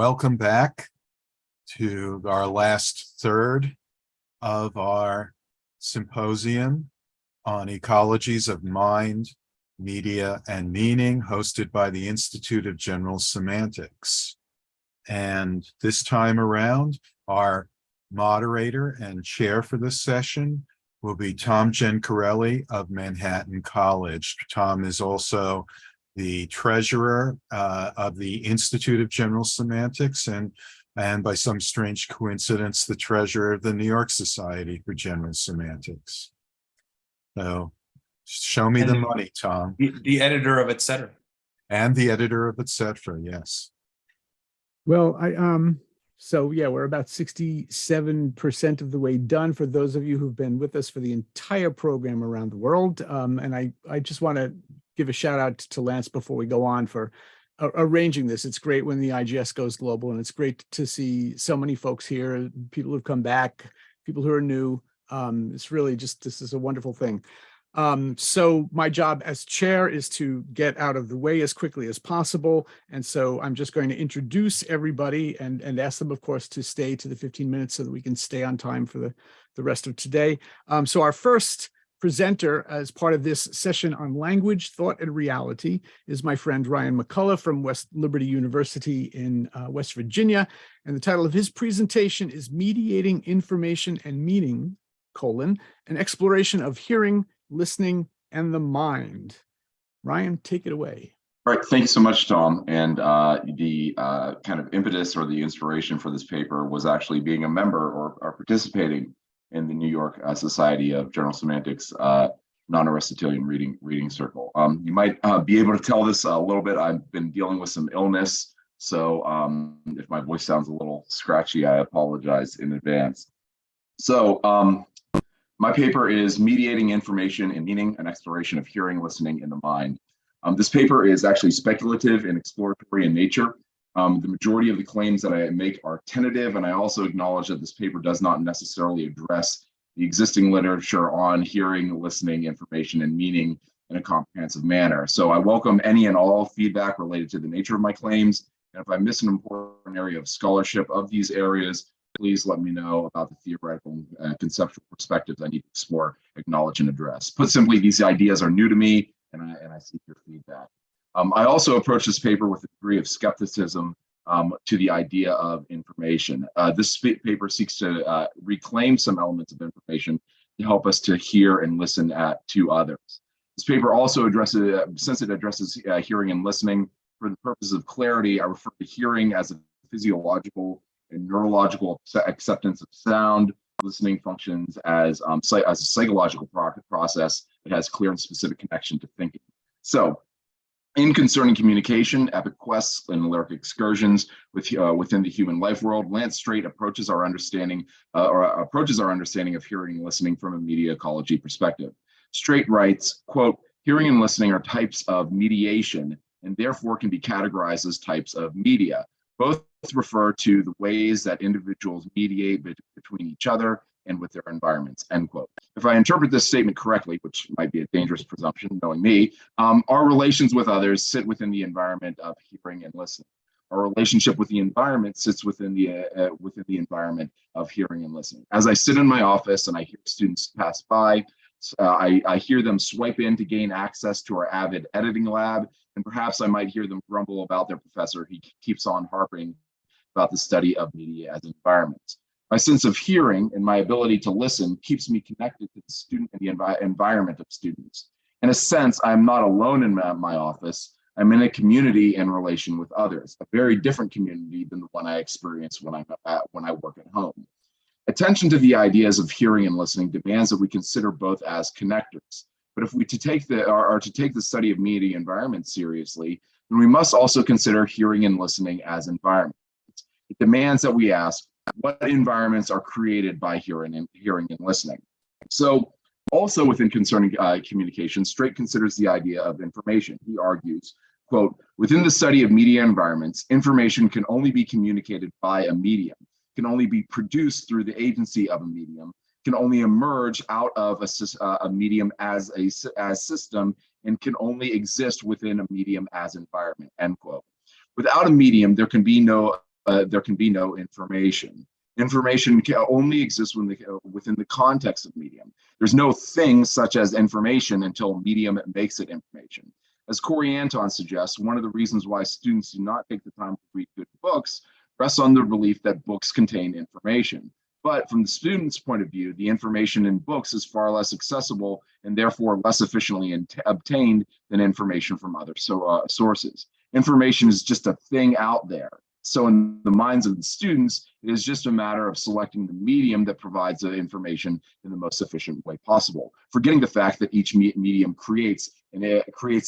Welcome back to our last third of our symposium on ecologies of mind, media, and meaning, hosted by the Institute of General Semantics. And this time around, our moderator and chair for this session will be Thom Gencarelli of Manhattan College. Thom is also the treasurer of the Institute of General Semantics, and by some strange coincidence, the treasurer of the New York Society for General Semantics. So show me the money, Thom. The editor of Etc. And the editor of Etc., yes. Well, so yeah, we're about 67% of the way done for those of you who've been with us for the entire program around the world. And I just want to give a shout out to Lance before we go on for arranging this. It's great when the IGS goes global, and it's great to see so many folks here, people who've come back, people who are new. It's really just, this is a wonderful thing. So my job as chair is to get out of the way as quickly as possible. And so I'm just going to introduce everybody and ask them, of course, to stay to the 15 minutes so that we can stay on time for the rest of today. So our first presenter as part of this session on language, thought, and reality is my friend Ryan McCullough from West Liberty University in West Virginia. And the title of his presentation is Mediating Information and Meaning, an exploration of hearing, listening, and the mind. Ryan, take it away. All right, thank you so much, Thom. And the kind of impetus or the inspiration for this paper was actually being a member or participating in the New York Society of General Semantics non-Aristotelian reading circle. You might be able to tell this a little bit. I've been dealing with some illness, so if my voice sounds a little scratchy, I apologize in advance. So my paper is Mediating Information and Meaning, an exploration of hearing, listening, and the mind. This paper is actually speculative and exploratory in nature. The majority of the claims that I make are tentative, and I also acknowledge that this paper does not necessarily address the existing literature on hearing, listening, information, and meaning in a comprehensive manner. So I welcome any and all feedback related to the nature of my claims, and if I miss an important area of scholarship of these areas, please let me know about the theoretical and conceptual perspectives I need to explore, acknowledge, and address. Put simply, these ideas are new to me, and I seek your feedback. I also approach this paper with a degree of skepticism to the idea of information. This paper seeks to reclaim some elements of information to help us to hear and listen to others. This paper also addresses, since it addresses hearing and listening, for the purposes of clarity, I refer to hearing as a physiological and neurological acceptance of sound, listening functions as a psychological process that has clear and specific connection to thinking. So, in Concerning Communication, Epic Quests and Lyric Excursions within the human life world, Lance Strate approaches our understanding of hearing and listening from a media ecology perspective. Strate writes, quote, hearing and listening are types of mediation and therefore can be categorized as types of media. Both refer to the ways that individuals mediate between each other and with their environments, end quote. If I interpret this statement correctly, which might be a dangerous presumption, knowing me, our relations with others sit within the environment of hearing and listening. Our relationship with the environment sits within the environment of hearing and listening. As I sit in my office and I hear students pass by, I hear them swipe in to gain access to our Avid editing lab, and perhaps I might hear them grumble about their professor. He keeps on harping about the study of media as environments. My sense of hearing and my ability to listen keeps me connected to the student and the environment of students. In a sense, I'm not alone in my office. I'm in a community in relation with others, a very different community than the one I experience when I work at home. Attention to the ideas of hearing and listening demands that we consider both as connectors. But if we to take the study of media environments seriously, then we must also consider hearing and listening as environments. It demands that we ask, what environments are created by hearing and listening? So also within Concerning Communication, Strate considers the idea of information. He argues, quote, within the study of media environments, information can only be communicated by a medium, can only be produced through the agency of a medium, can only emerge out of a medium as system, and can only exist within a medium as environment, end quote. Without a medium, there can be no there can be no information. Information only exists within the context of medium. There's no thing such as information until medium makes it information. As Corey Anton suggests, one of the reasons why students do not take the time to read good books rests on the belief that books contain information. But from the student's point of view, the information in books is far less accessible and therefore less efficiently obtained than information from other sources. Information is just a thing out there. So in the minds of the students, it is just a matter of selecting the medium that provides the information in the most efficient way possible, forgetting the fact that each medium creates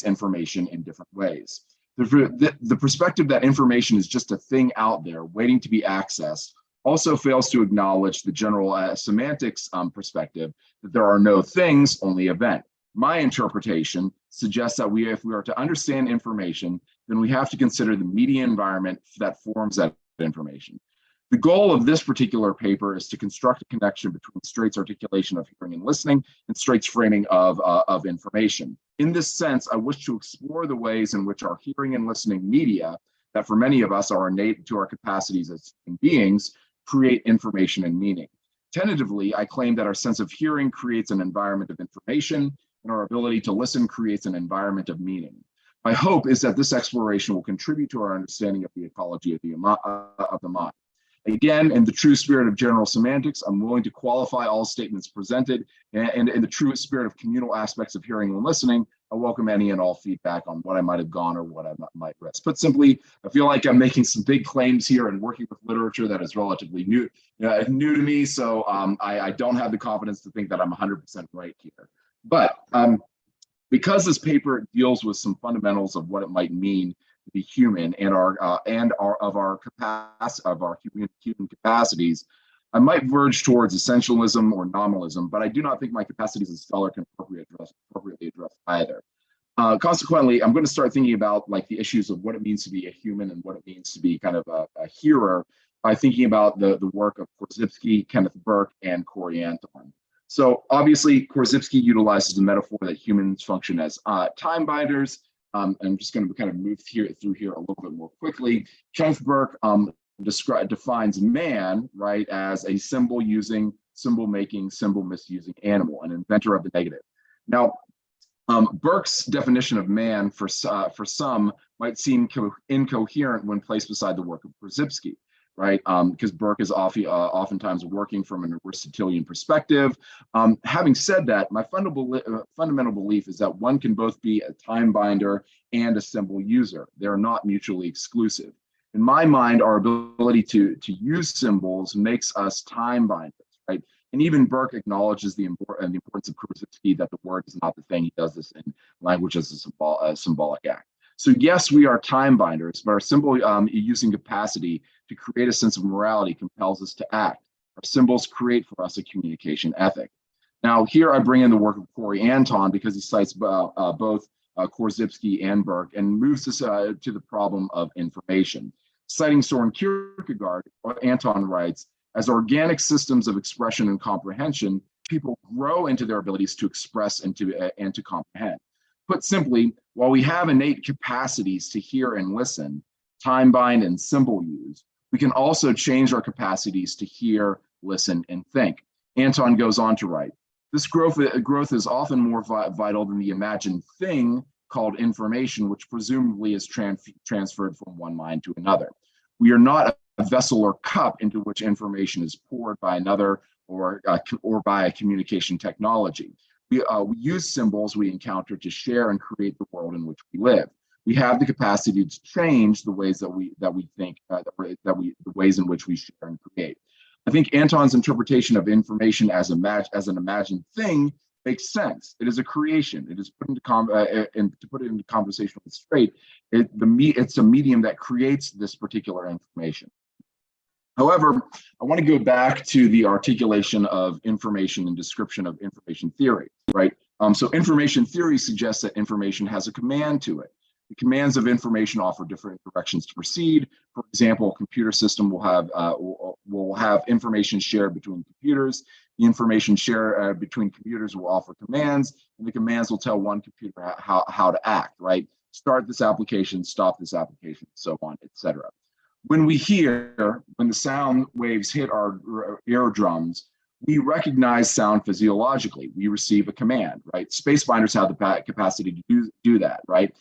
information in different ways. The perspective that information is just a thing out there waiting to be accessed also fails to acknowledge the general semantics perspective that there are no things, only event. My interpretation suggests that if we are to understand information, then we have to consider the media environment that forms that information. The goal of this particular paper is to construct a connection between Strate's articulation of hearing and listening and Strate's framing of information. In this sense, I wish to explore the ways in which our hearing and listening media, that for many of us are innate to our capacities as human beings, create information and meaning. Tentatively, I claim that our sense of hearing creates an environment of information, and our ability to listen creates an environment of meaning. My hope is that this exploration will contribute to our understanding of the ecology of the mind. Again, in the true spirit of general semantics, I'm willing to qualify all statements presented, and in the true spirit of communal aspects of hearing and listening, I welcome any and all feedback on what I might have gone or what I might risk. Put simply, I feel like I'm making some big claims here and working with literature that is relatively new to me, so I don't have the confidence to think that I'm 100% right here. But because this paper deals with some fundamentals of what it might mean to be human and our human capacities, I might verge towards essentialism or nominalism, but I do not think my capacities as a scholar can appropriately address either. Consequently, I'm going to start thinking about like the issues of what it means to be a human and what it means to be kind of a hearer by thinking about the work of Korzybski, Kenneth Burke, and Corey Anton. So obviously, Korzybski utilizes the metaphor that humans function as time binders. I'm just going to kind of move through here a little bit more quickly. Kenneth Burke defines man, right, as a symbol-using, symbol-making, symbol-misusing animal, an inventor of the negative. Now, Burke's definition of man for some might seem incoherent when placed beside the work of Korzybski, right? Because Burke is oftentimes working from an Aristotelian perspective. Having said that, my fundamental belief is that one can both be a time binder and a symbol user. They're not mutually exclusive. In my mind, our ability to use symbols makes us time binders, right? And even Burke acknowledges the importance of Korzybski, that the word is not the thing. He does this in language as a symbolic act. So yes, we are time binders, but our symbol using capacity to create a sense of morality compels us to act. Our symbols create for us a communication ethic. Now here I bring in the work of Corey Anton because he cites both Korzybski and Burke and moves us to the problem of information. Citing Soren Kierkegaard, Anton writes, as organic systems of expression and comprehension, people grow into their abilities to express and to comprehend. Put simply, while we have innate capacities to hear and listen, time bind and symbol use, we can also change our capacities to hear, listen, and think. Anton goes on to write, this growth is often more vital than the imagined thing called information, which presumably is transferred from one mind to another. We are not a vessel or cup into which information is poured by another or by a communication technology. We use symbols we encounter to share and create the world in which we live. We have the capacity to change the ways that we think, the ways in which we share and create. I think Anton's interpretation of information as an imagined thing makes sense. It is a creation. It is put into to put it into conversation with Strate. It's a medium that creates this particular information. However, I want to go back to the articulation of information and description of information theory, right? So information theory suggests that information has a command to it. The commands of information offer different directions to proceed. For example, a computer system will have information shared between computers. The information shared between computers will offer commands, and the commands will tell one computer how to act, right? Start this application, stop this application, so on, etc. When we hear, when the sound waves hit our eardrums, we recognize sound physiologically. We receive a command, right? Space binders have the capacity to do that, right?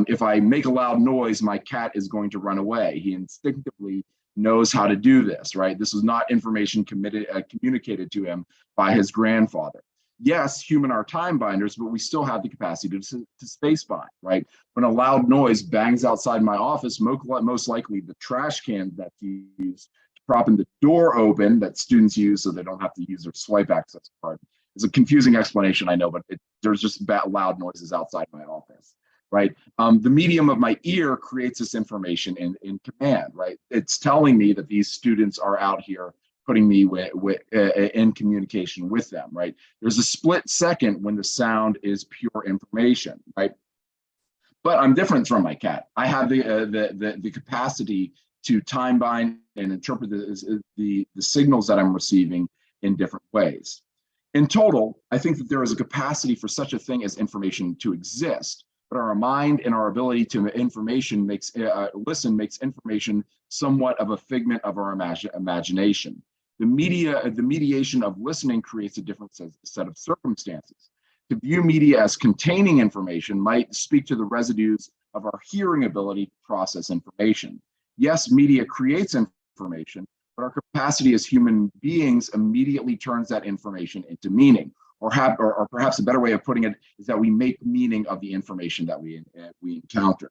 If I make a loud noise, my cat is going to run away. He instinctively knows how to do this, right? This was not information communicated to him by his grandfather. Yes, human are time binders, but we still have the capacity to space bind, right? When a loud noise bangs outside my office, most likely the trash can that's used to propping the door open that students use so they don't have to use their swipe access card. It's a confusing explanation, I know, but there's just loud noises outside my office, right? The medium of my ear creates this information in command, right? It's telling me that these students are out here putting me in communication with them, right? There's a split second when the sound is pure information, right? But I'm different from my cat. I have the capacity to time bind and interpret the signals that I'm receiving in different ways. In total, I think that there is a capacity for such a thing as information to exist, but our mind and our ability to listen makes information somewhat of a figment of our imagination. The mediation of listening creates a different set of circumstances. To view media as containing information might speak to the residues of our hearing ability to process information. Yes, media creates information, but our capacity as human beings immediately turns that information into meaning. Or perhaps a better way of putting it is that we make meaning of the information that we encounter.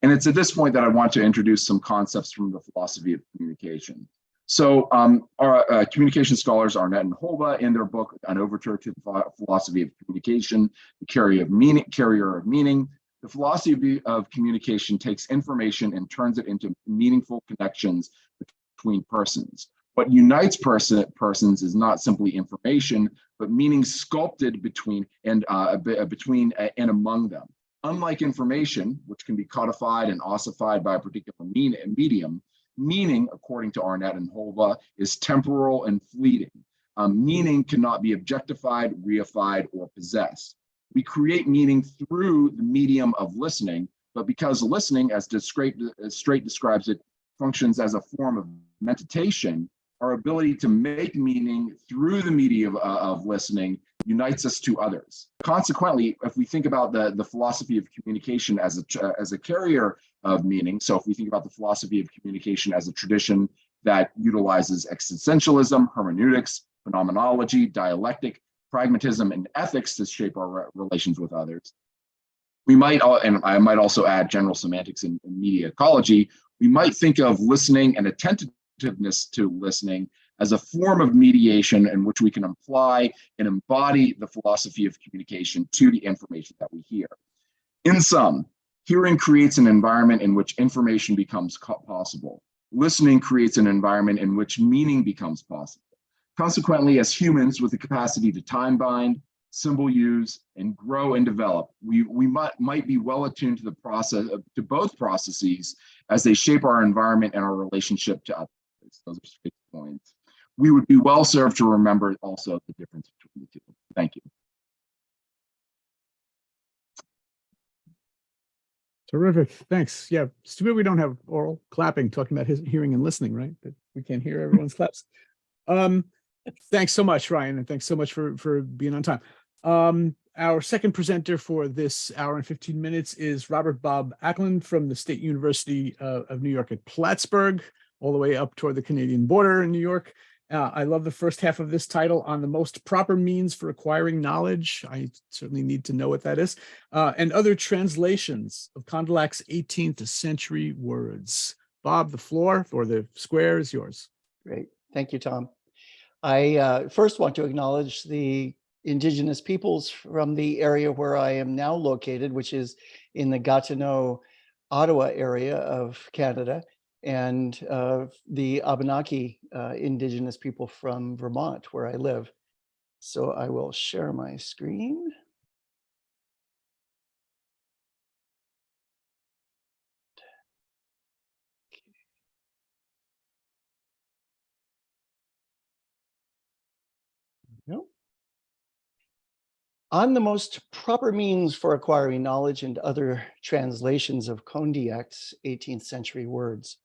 And it's at this point that I want to introduce some concepts from the philosophy of communication. So our communication scholars Arnett and Holba, in their book, An Overture to the Philosophy of Communication, the Carrier of Meaning, the philosophy of communication takes information and turns it into meaningful connections between persons. What unites persons is not simply information, but meaning sculpted between and among them. Unlike information, which can be codified and ossified by a particular medium, meaning, according to Arnett and Holba, is temporal and fleeting. Meaning cannot be objectified, reified, or possessed. We create meaning through the medium of listening, but because listening, as Strate describes it, functions as a form of meditation, our ability to make meaning through the medium of listening unites us to others. Consequently, if we think about the philosophy of communication as a carrier of meaning, so if we think about the philosophy of communication as a tradition that utilizes existentialism, hermeneutics, phenomenology, dialectic, pragmatism, and ethics to shape our relations with others, we might, and I might also add general semantics and media ecology, we might think of listening and attentiveness to listening as a form of mediation in which we can apply and embody the philosophy of communication to the information that we hear. In sum, hearing creates an environment in which information becomes possible. Listening creates an environment in which meaning becomes possible. Consequently, as humans with the capacity to time bind, symbol use, and grow and develop, we might be well attuned to the process to both processes as they shape our environment and our relationship to others. Those are 6 points. We would be well served to remember also the difference between the two. Thank you. Terrific. Thanks. Yeah, it's too bad we don't have oral clapping talking about his hearing and listening, right? But we can't hear everyone's claps. Thanks so much, Ryan, and thanks so much for being on time. Our second presenter for this hour and 15 minutes is Robert Bob Ackland from the State University of New York at Plattsburgh, all the way up toward the Canadian border in New York. I love the first half of this title, On the Most Proper Means for Acquiring Knowledge. I certainly need to know what that is. And other translations of Condillac's 18th century words. Bob, the floor or the square is yours. Great. Thank you, Tom. I first want to acknowledge the indigenous peoples from the area where I am now located, which is in the Gatineau, Ottawa area of Canada, and the Abenaki indigenous people from Vermont, where I live. So I will share my screen. Yep. On the most proper means for acquiring knowledge and other translations of Condillac's 18th century words.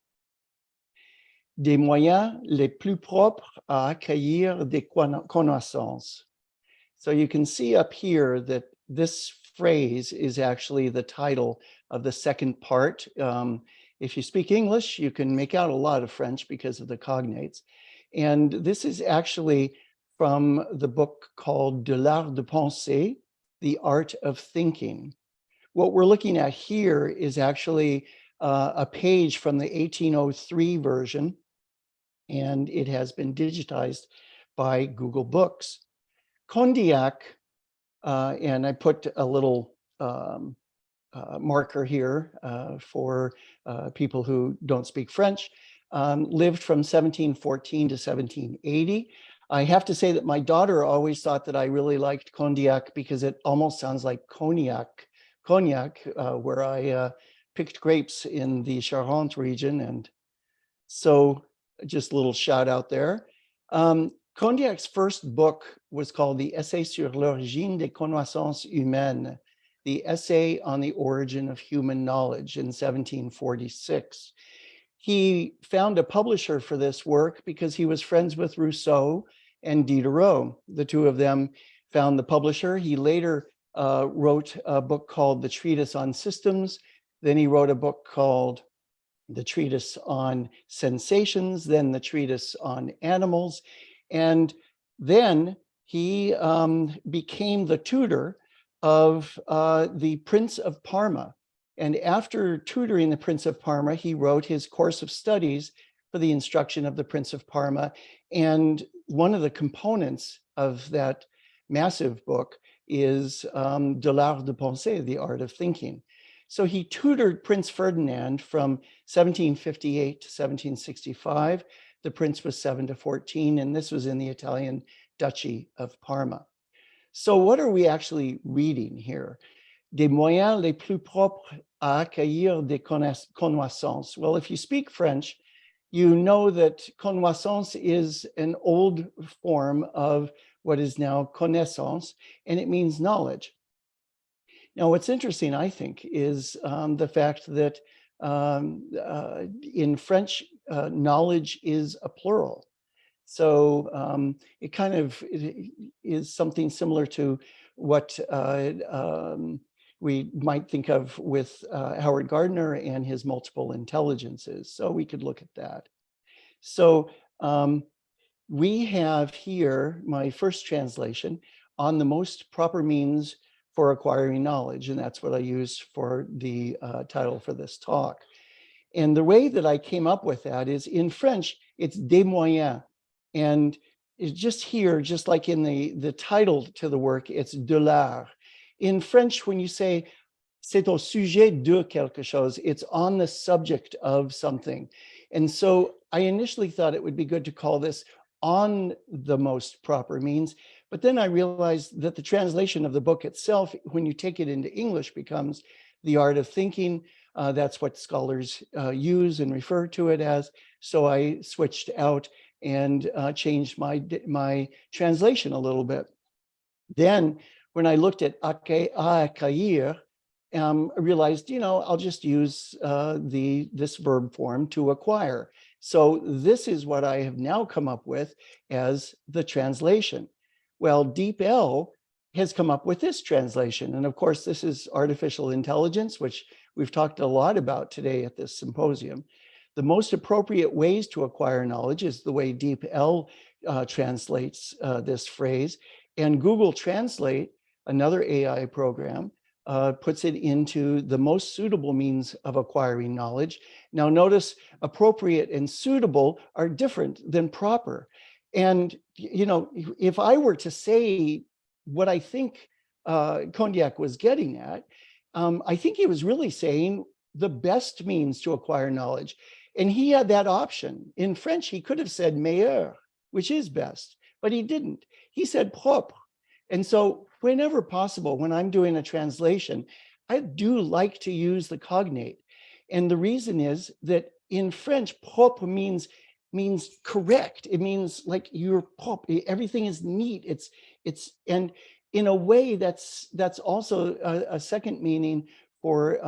des moyens les plus propres à accueillir des connaissances. So you can see up here that this phrase is actually the title of the second part. If you speak English, you can make out a lot of French because of the cognates. And this is actually from the book called De l'art de penser, The Art of Thinking. What we're looking at here is actually a page from the 1803 version, and it has been digitized by Google Books. Condillac, and I put a little marker here for people who don't speak French, lived from 1714 to 1780. I have to say that my daughter always thought that I really liked Condillac because it almost sounds like cognac, where I picked grapes in the Charente region. And so just a little shout out there. Condillac's first book was called The Essai sur l'origine des connaissances humaines, the essay on the origin of human knowledge, in 1746. He found a publisher for this work because he was friends with Rousseau and Diderot. The two of them found the publisher. He later wrote a book called The Treatise on Systems. Then he wrote a book called The Treatise on Sensations, then the Treatise on Animals. And then he became the tutor of the Prince of Parma. And after tutoring the Prince of Parma, he wrote his course of studies for the instruction of the Prince of Parma. And one of the components of that massive book is De l'art de penser, The Art of Thinking. So he tutored Prince Ferdinand from 1758 to 1765. The prince was 7 to 14, and this was in the Italian Duchy of Parma. So what are we actually reading here? Des moyens les plus propres à accueillir des connaissances. Well, if you speak French, you know that connaissance is an old form of what is now connaissance, and it means knowledge. Now, what's interesting, I think, is the fact that in French, knowledge is a plural. So it kind of is something similar to what we might think of with Howard Gardner and his multiple intelligences. So we could look at that. So we have here my first translation on the most proper means for acquiring knowledge, and that's what I used for the title for this talk. And the way that I came up with that is in French, it's des moyens. And it's just here, just like in the title to the work, it's de l'art. In French, when you say c'est au sujet de quelque chose, it's on the subject of something. And so I initially thought it would be good to call this on the most proper means. But then I realized that the translation of the book itself, when you take it into English, becomes The Art of Thinking. That's what scholars use and refer to it as. So I switched out and changed my translation a little bit. Then when I looked at accueillir, I realized, I'll just use this verb form, to acquire. So this is what I have now come up with as the translation. Well, DeepL has come up with this translation. And of course, this is artificial intelligence, which we've talked a lot about today at this symposium. The most appropriate ways to acquire knowledge is the way DeepL translates this phrase. And Google Translate, another AI program, puts it into the most suitable means of acquiring knowledge. Now notice appropriate and suitable are different than proper. And, if I were to say what I think Condillac was getting at, I think he was really saying the best means to acquire knowledge. And he had that option. In French, he could have said meilleur, which is best, but he didn't. He said propre. And so whenever possible, when I'm doing a translation, I do like to use the cognate. And the reason is that in French, propre means correct. It means like you're propre. Everything is neat. And in a way that's also a second meaning for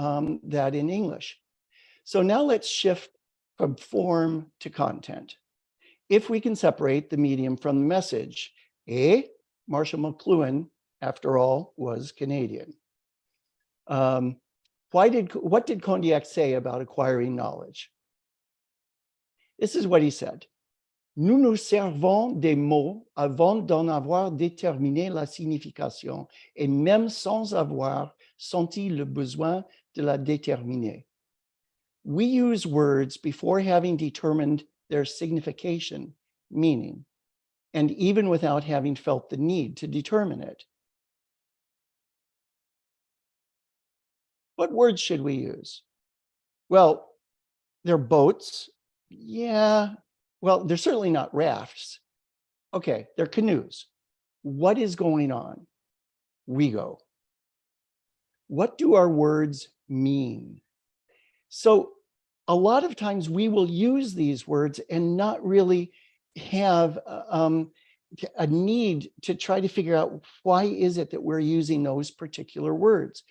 that in English. So now let's shift from form to content. If we can separate the medium from the message, Marshall McLuhan, after all, was Canadian. What did Condillac say about acquiring knowledge? This is what he said. Nous nous servons des mots avant d'en avoir déterminé la signification et même sans avoir senti le besoin de la déterminer. We use words before having determined their signification, meaning, and even without having felt the need to determine it. What words should we use? Well, they're boats. Yeah. Well, they're certainly not rafts. Okay, they're canoes. What is going on? We go. What do our words mean? So a lot of times we will use these words and not really have a need to try to figure out why is it that we're using those particular words.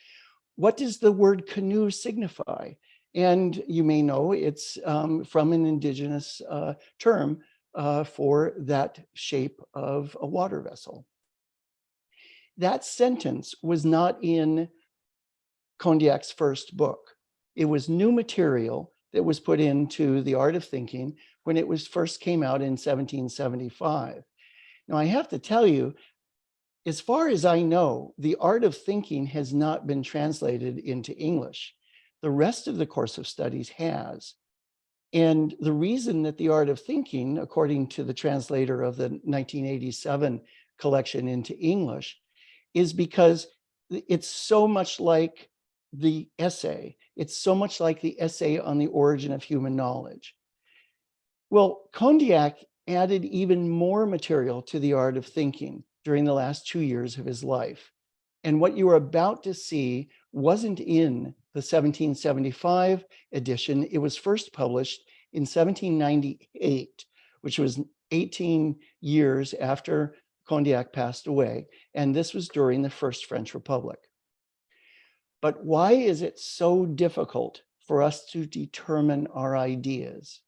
What does the word canoe signify? And you may know it's from an indigenous term for that shape of a water vessel. That sentence was not in Condillac's first book. It was new material that was put into The Art of Thinking when it was first came out in 1775. Now, I have to tell you, as far as I know, The Art of Thinking has not been translated into English. The rest of the course of studies has. And the reason that The Art of Thinking, according to the translator of the 1987 collection into English, is because it's so much like the essay. It's so much like the essay on the origin of human knowledge. Well, Condillac added even more material to The Art of Thinking during the last 2 years of his life. And what you are about to see wasn't in the 1775 edition. It was first published in 1798, which was 18 years after Condillac passed away. And this was during the First French Republic. But why is it so difficult for us to determine our ideas?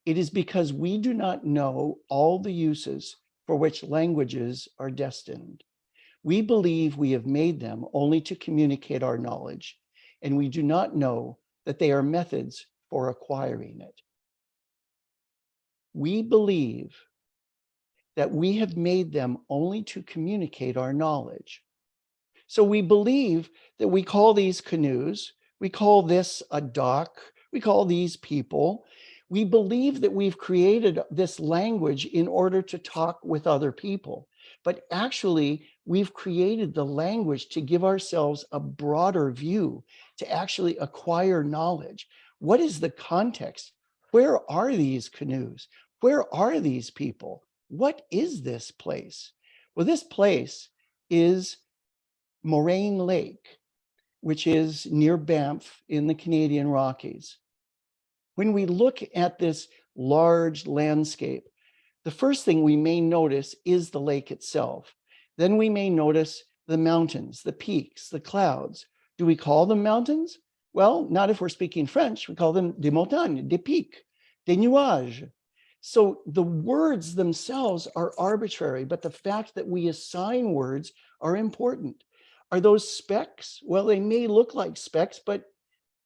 It is because we do not know all the uses for which languages are destined. We believe we have made them only to communicate our knowledge, and we do not know that they are methods for acquiring it. We believe that we have made them only to communicate our knowledge. So we believe that we call these canoes, we call this a dock, we call these people. We believe that we've created this language in order to talk with other people, but actually we've created the language to give ourselves a broader view, to actually acquire knowledge. What is the context? Where are these canoes? Where are these people? What is this place? Well, this place is Moraine Lake, which is near Banff in the Canadian Rockies. When we look at this large landscape, the first thing we may notice is the lake itself. Then we may notice the mountains, the peaks, the clouds. Do we call them mountains? Well, not if we're speaking French. We call them des montagnes, des pics, des nuages. So the words themselves are arbitrary, but the fact that we assign words are important. Are those specks? Well, they may look like specks, but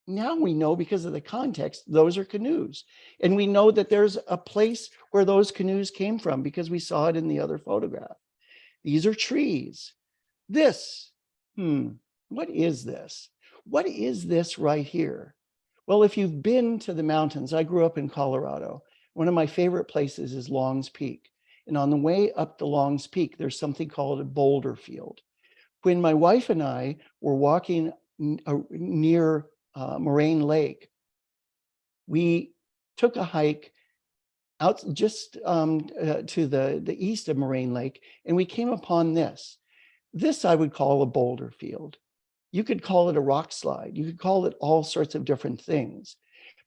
now we know because of the context, those are canoes. And we know that there's a place where those canoes came from because we saw it in the other photograph. These are trees. This, what is this? What is this right here? Well, if you've been to the mountains, I grew up in Colorado. One of my favorite places is Long's Peak. And on the way up to Long's Peak, there's something called a boulder field. When my wife and I were walking near Moraine Lake, we took a hike out just to the east of Moraine Lake, and we came upon this. This I would call a boulder field. You could call it a rock slide. You could call it all sorts of different things.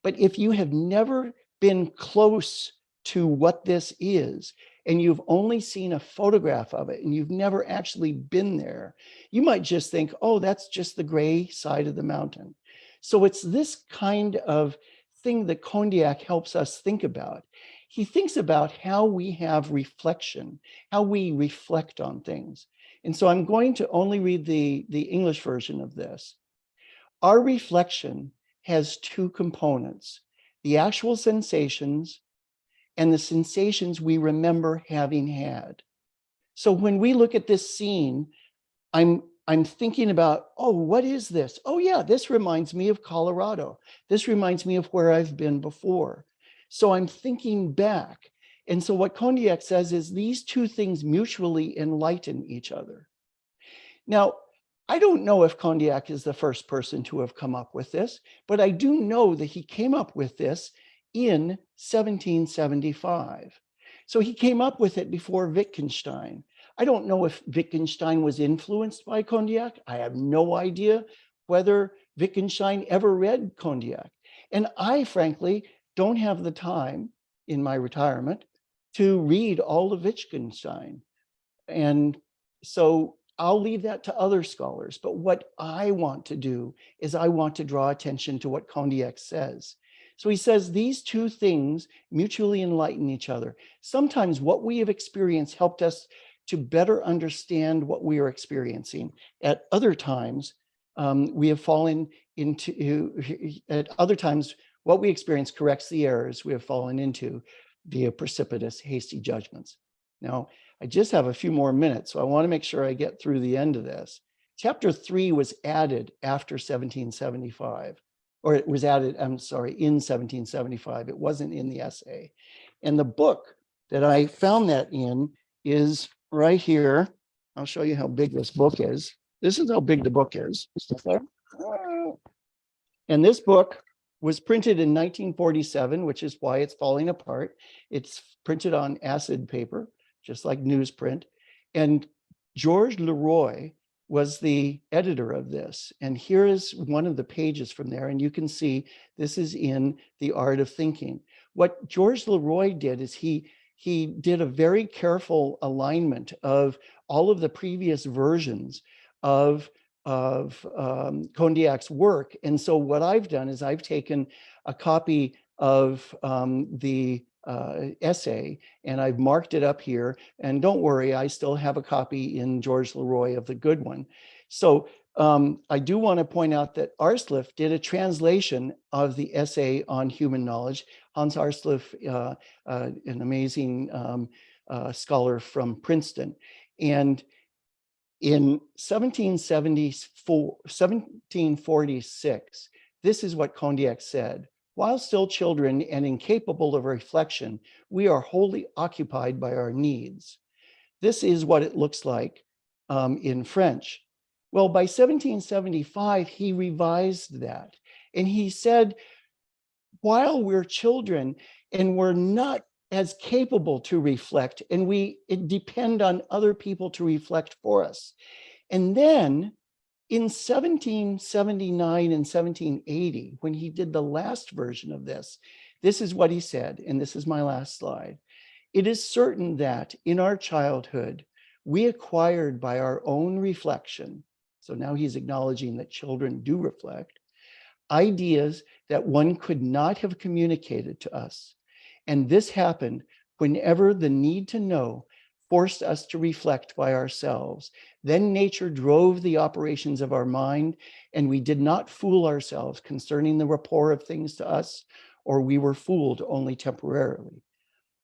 But if you have never been close to what this is, and you've only seen a photograph of it, and you've never actually been there, you might just think, oh, that's just the gray side of the mountain. So it's this kind of thing that Condillac helps us think about. He thinks about how we have reflection, how we reflect on things. And so I'm going to only read the English version of this. Our reflection has two components, the actual sensations and the sensations we remember having had. So when we look at this scene, I'm thinking about, oh, what is this? Oh yeah, this reminds me of Colorado. This reminds me of where I've been before. So I'm thinking back. And so what Condillac says is these two things mutually enlighten each other. Now, I don't know if Condillac is the first person to have come up with this, but I do know that he came up with this in 1775. So he came up with it before Wittgenstein. I don't know if Wittgenstein was influenced by Condillac. I have no idea whether Wittgenstein ever read Condillac. And I, frankly, don't have the time in my retirement to read all of Wittgenstein. And so I'll leave that to other scholars. But what I want to do is I want to draw attention to what Condillac says. So he says these two things mutually enlighten each other. Sometimes what we have experienced helped us to better understand what we are experiencing. At other times, we have fallen into, at other times, what we experience corrects the errors we have fallen into via precipitous, hasty judgments. Now, I just have a few more minutes, so I want to make sure I get through the end of this. Chapter 3 was added after 1775, or it was added, I'm sorry, in 1775. It wasn't in the essay. And the book that I found that in is right here. I'll show you how big this book is. This is how big the book is. And this book was printed in 1947, which is why it's falling apart. It's printed on acid paper, just like newsprint. And Georges Leroy was the editor of this. And here is one of the pages from there. And you can see this is in The Art of Thinking. What Georges Leroy did is he did a very careful alignment of all of the previous versions of Condillac's work. And so what I've done is I've taken a copy of the essay and I've marked it up here. And don't worry, I still have a copy in Georges Leroy of the good one. So I do want to point out that Arsleff did a translation of the essay on human knowledge. Hans Arsleff, an amazing scholar from Princeton. And in 1746, this is what Condillac said. While still children and incapable of reflection, we are wholly occupied by our needs. This is what it looks like in French. Well, by 1775, he revised that. And he said, while we're children and we're not as capable to reflect, and we depend on other people to reflect for us. And then in 1779 and 1780, when he did the last version of this, this is what he said, and this is my last slide. It is certain that in our childhood, we acquired by our own reflection, so now he's acknowledging that children do reflect, ideas that one could not have communicated to us. And this happened whenever the need to know forced us to reflect by ourselves. Then nature drove the operations of our mind, and we did not fool ourselves concerning the rapport of things to us, or we were fooled only temporarily.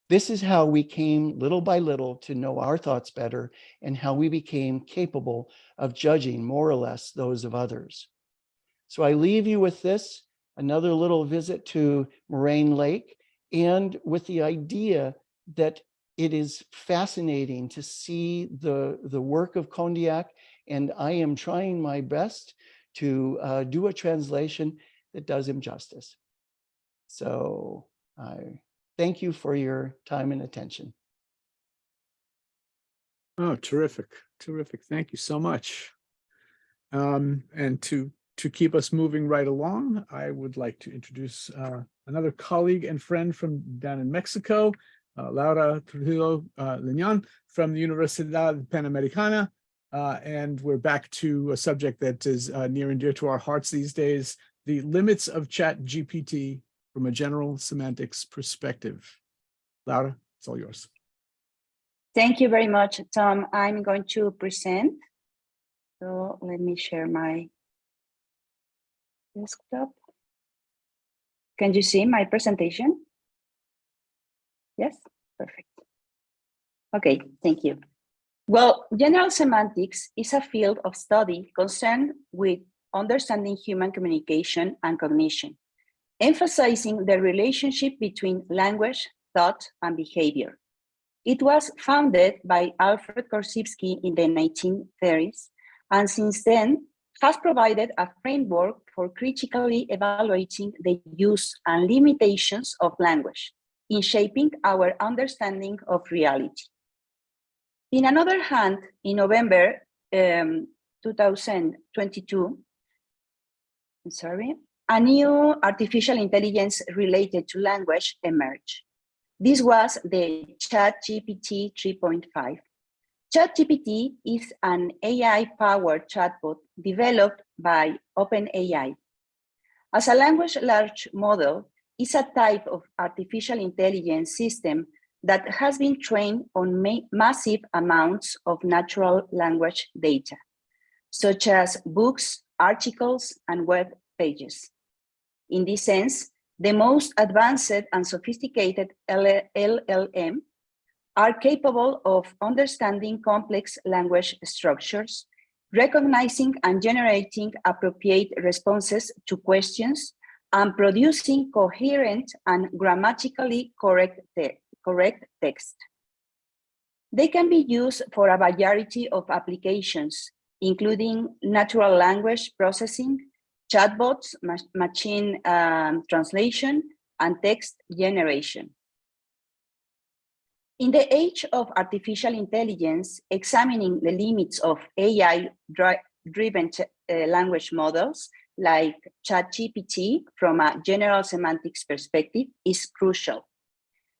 This is how we came little by little to know our thoughts better, and how we became capable of judging more or less those of others. So I leave you with this, another little visit to Moraine Lake, and with the idea that it is fascinating to see the work of Condillac, and I am trying my best to do a translation that does him justice. So I thank you for your time and attention. Oh, terrific, terrific. Thank you so much. And to keep us moving right along, I would like to introduce another colleague and friend from down in Mexico, Laura Trujillo Liñan from the Universidad Panamericana. And we're back to a subject that is near and dear to our hearts these days, the limits of ChatGPT from a general semantics perspective. Laura, it's all yours. Thank you very much, Tom. I'm going to present. So let me share my desktop. Can you see my presentation? Yes, perfect. Okay, thank you. Well, general semantics is a field of study concerned with understanding human communication and cognition, emphasizing the relationship between language, thought, and behavior. It was founded by Alfred Korzybski in the 1930s, and since then has provided a framework for critically evaluating the use and limitations of language in shaping our understanding of reality. In another hand, in November 2022, a new artificial intelligence related to language emerged. This was the ChatGPT 3.5. ChatGPT is an AI-powered chatbot developed by OpenAI. As a language large model, it's a type of artificial intelligence system that has been trained on massive amounts of natural language data, such as books, articles, and web pages. In this sense, the most advanced and sophisticated LLM are capable of understanding complex language structures, recognizing and generating appropriate responses to questions, and producing coherent and grammatically correct text. They can be used for a variety of applications, including natural language processing, chatbots, machine translation, and text generation. In the age of artificial intelligence, examining the limits of AI-driven language models like ChatGPT from a general semantics perspective is crucial.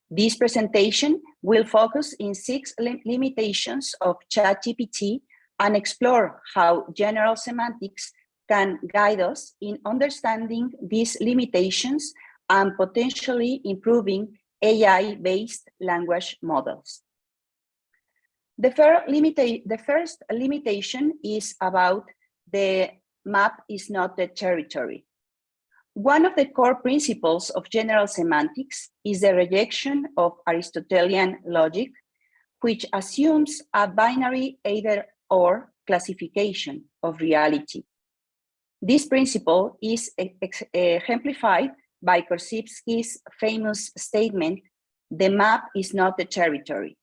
This presentation will focus in 6 limitations of ChatGPT and explore how general semantics can guide us in understanding these limitations and potentially improving AI-based language models. The first limitation is about the map is not the territory. One of the core principles of general semantics is the rejection of Aristotelian logic, which assumes a binary either-or classification of reality. This principle is exemplified by Korzybski's famous statement, "The map is not the territory."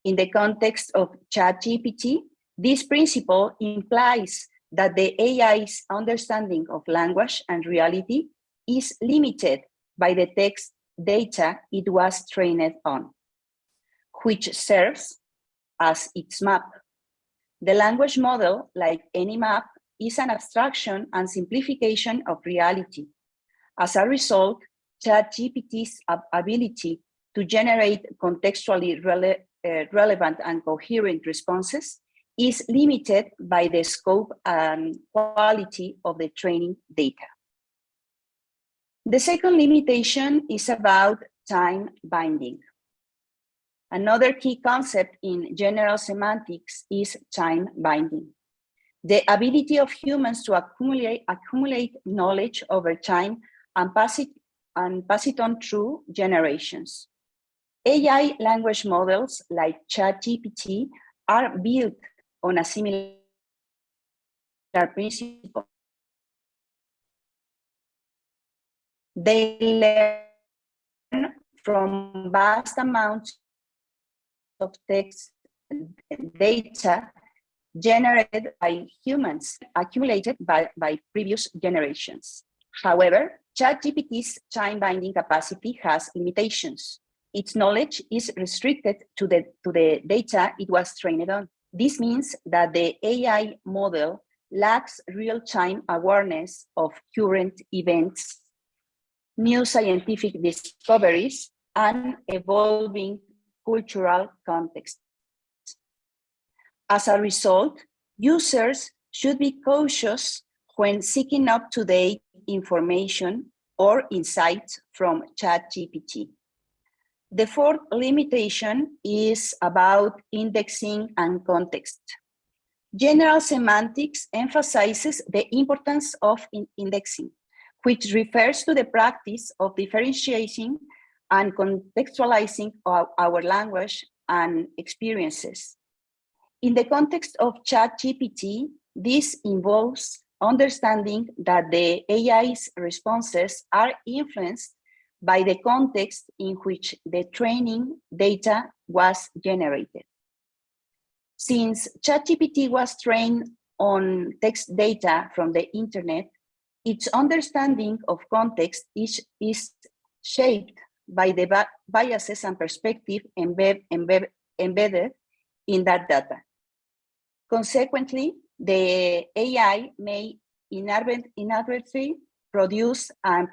In the context of ChatGPT, this principle implies that the AI's understanding of language and reality is limited by the text data it was trained on, which serves as its map. The language model, like any map, is an abstraction and simplification of reality. As a result, ChatGPT's ability to generate contextually relevant and coherent responses is limited by the scope and quality of the training data. The second limitation is about time binding. Another key concept in general semantics is time binding, the ability of humans to accumulate knowledge over time and pass it on through generations. AI language models like ChatGPT are built on a similar principle. They learn from vast amounts of text data generated by humans, accumulated by previous generations. However, ChatGPT's time-binding capacity has limitations. Its knowledge is restricted to the data it was trained on. This means that the AI model lacks real-time awareness of current events, new scientific discoveries, and evolving cultural contexts. As a result, users should be cautious when seeking up-to-date information or insights from ChatGPT. The fourth limitation is about indexing and context. General semantics emphasizes the importance of indexing, which refers to the practice of differentiating and contextualizing our language and experiences. In the context of ChatGPT, this involves understanding that the AI's responses are influenced by the context in which the training data was generated. Since ChatGPT was trained on text data from the internet, its understanding of context is shaped by the biases and perspective embedded in that data. Consequently, the AI may inadvertently produce and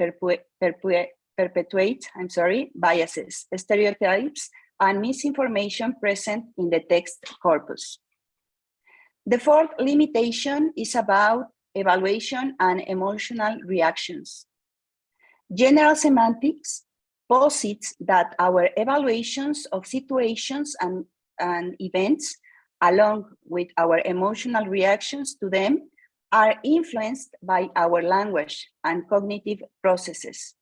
perpetuate biases, stereotypes, and misinformation present in the text corpus. The fourth limitation is about evaluation and emotional reactions. General semantics posits that our evaluations of situations and events, along with our emotional reactions to them, are influenced by our language and cognitive processes.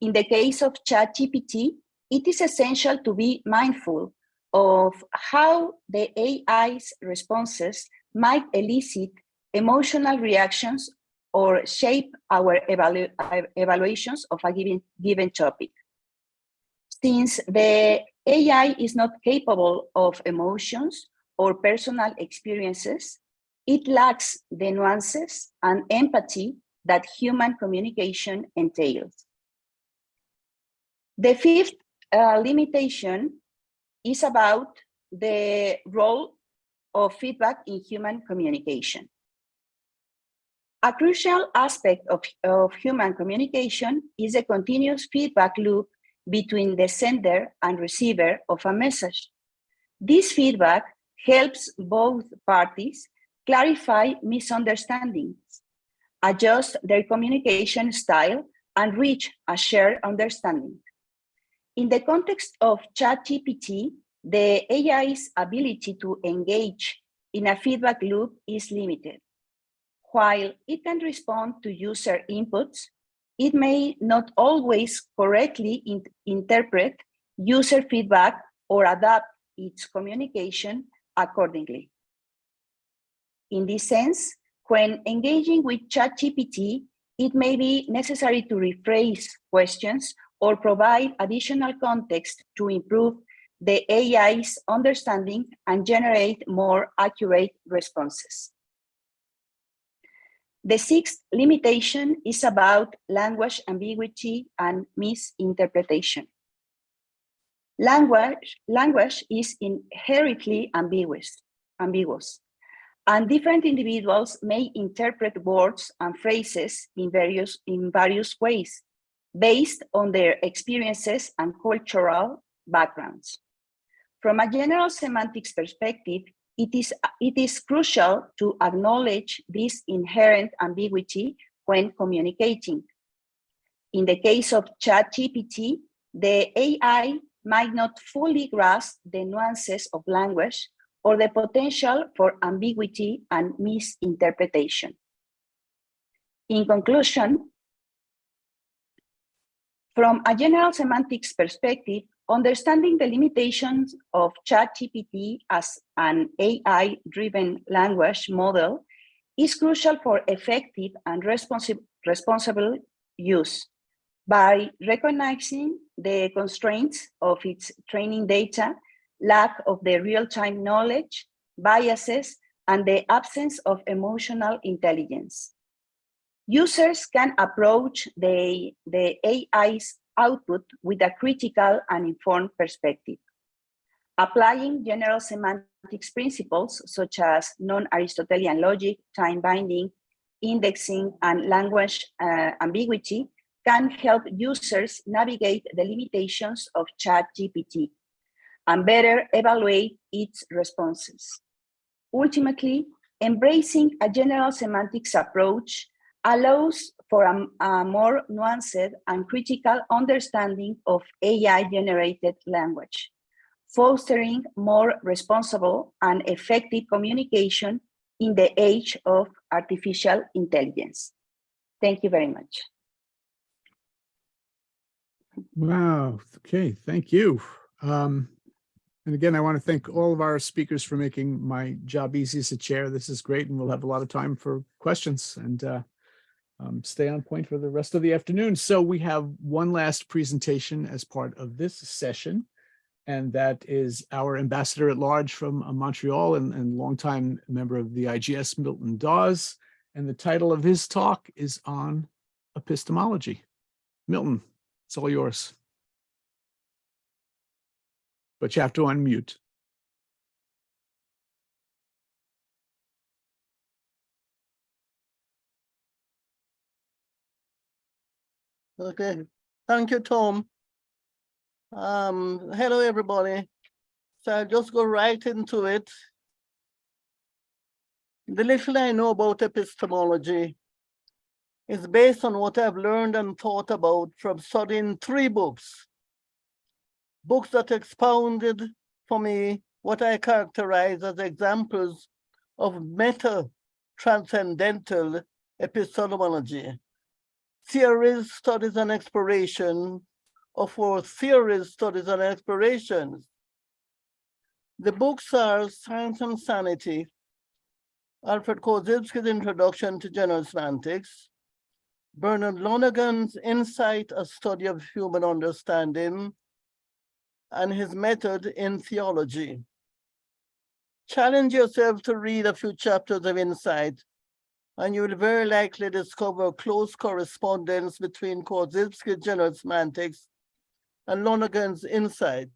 In the case of ChatGPT, it is essential to be mindful of how the AI's responses might elicit emotional reactions or shape our evaluations of a given topic. Since the AI is not capable of emotions or personal experiences, it lacks the nuances and empathy that human communication entails. The fifth limitation is about the role of feedback in human communication. A crucial aspect of human communication is a continuous feedback loop between the sender and receiver of a message. This feedback helps both parties clarify misunderstandings, adjust their communication style, and reach a shared understanding. In the context of ChatGPT, the AI's ability to engage in a feedback loop is limited. While it can respond to user inputs, it may not always correctly interpret user feedback or adapt its communication accordingly. In this sense, when engaging with ChatGPT, it may be necessary to rephrase questions or provide additional context to improve the AI's understanding and generate more accurate responses. The sixth limitation is about language ambiguity and misinterpretation. Language is inherently ambiguous, and different individuals may interpret words and phrases in various ways, based on their experiences and cultural backgrounds. From a general semantics perspective, it is crucial to acknowledge this inherent ambiguity when communicating. In the case of ChatGPT, the AI might not fully grasp the nuances of language or the potential for ambiguity and misinterpretation. In conclusion, from a general semantics perspective, understanding the limitations of ChatGPT as an AI-driven language model is crucial for effective and responsible use. By recognizing the constraints of its training data, lack of the real-time knowledge, biases, and the absence of emotional intelligence. Users can approach the AI's output with a critical and informed perspective. Applying general semantics principles such as non-Aristotelian logic, time-binding, indexing, and language ambiguity can help users navigate the limitations of ChatGPT and better evaluate its responses. Ultimately, embracing a general semantics approach allows for a more nuanced and critical understanding of AI-generated language, fostering more responsible and effective communication in the age of artificial intelligence. Thank you very much. Wow. Okay. Thank you. And again, I want to thank all of our speakers for making my job easy as a chair. This is great, and we'll have a lot of time for questions and stay on point for the rest of the afternoon. So we have one last presentation as part of this session, and that is our ambassador at large from Montreal and longtime member of the IGS, Milton Dawes. And the title of his talk is on epistemology. Milton, it's all yours. But you have to unmute. Okay, thank you, Thom. Hello, everybody. So I'll just go right into it. The little I know about epistemology is based on what I've learned and thought about from studying 3 books. Books that expounded for me what I characterize as examples of meta-transcendental epistemology. Theories, studies, and exploration, or for theories, studies, and explorations. The books are Science and Sanity, Alfred Korzybski's Introduction to General Semantics, Bernard Lonergan's Insight, a Study of Human Understanding, and his method in theology. Challenge yourself to read a few chapters of Insight, and you will very likely discover close correspondence between Korzybski's General Semantics and Lonergan's Insight.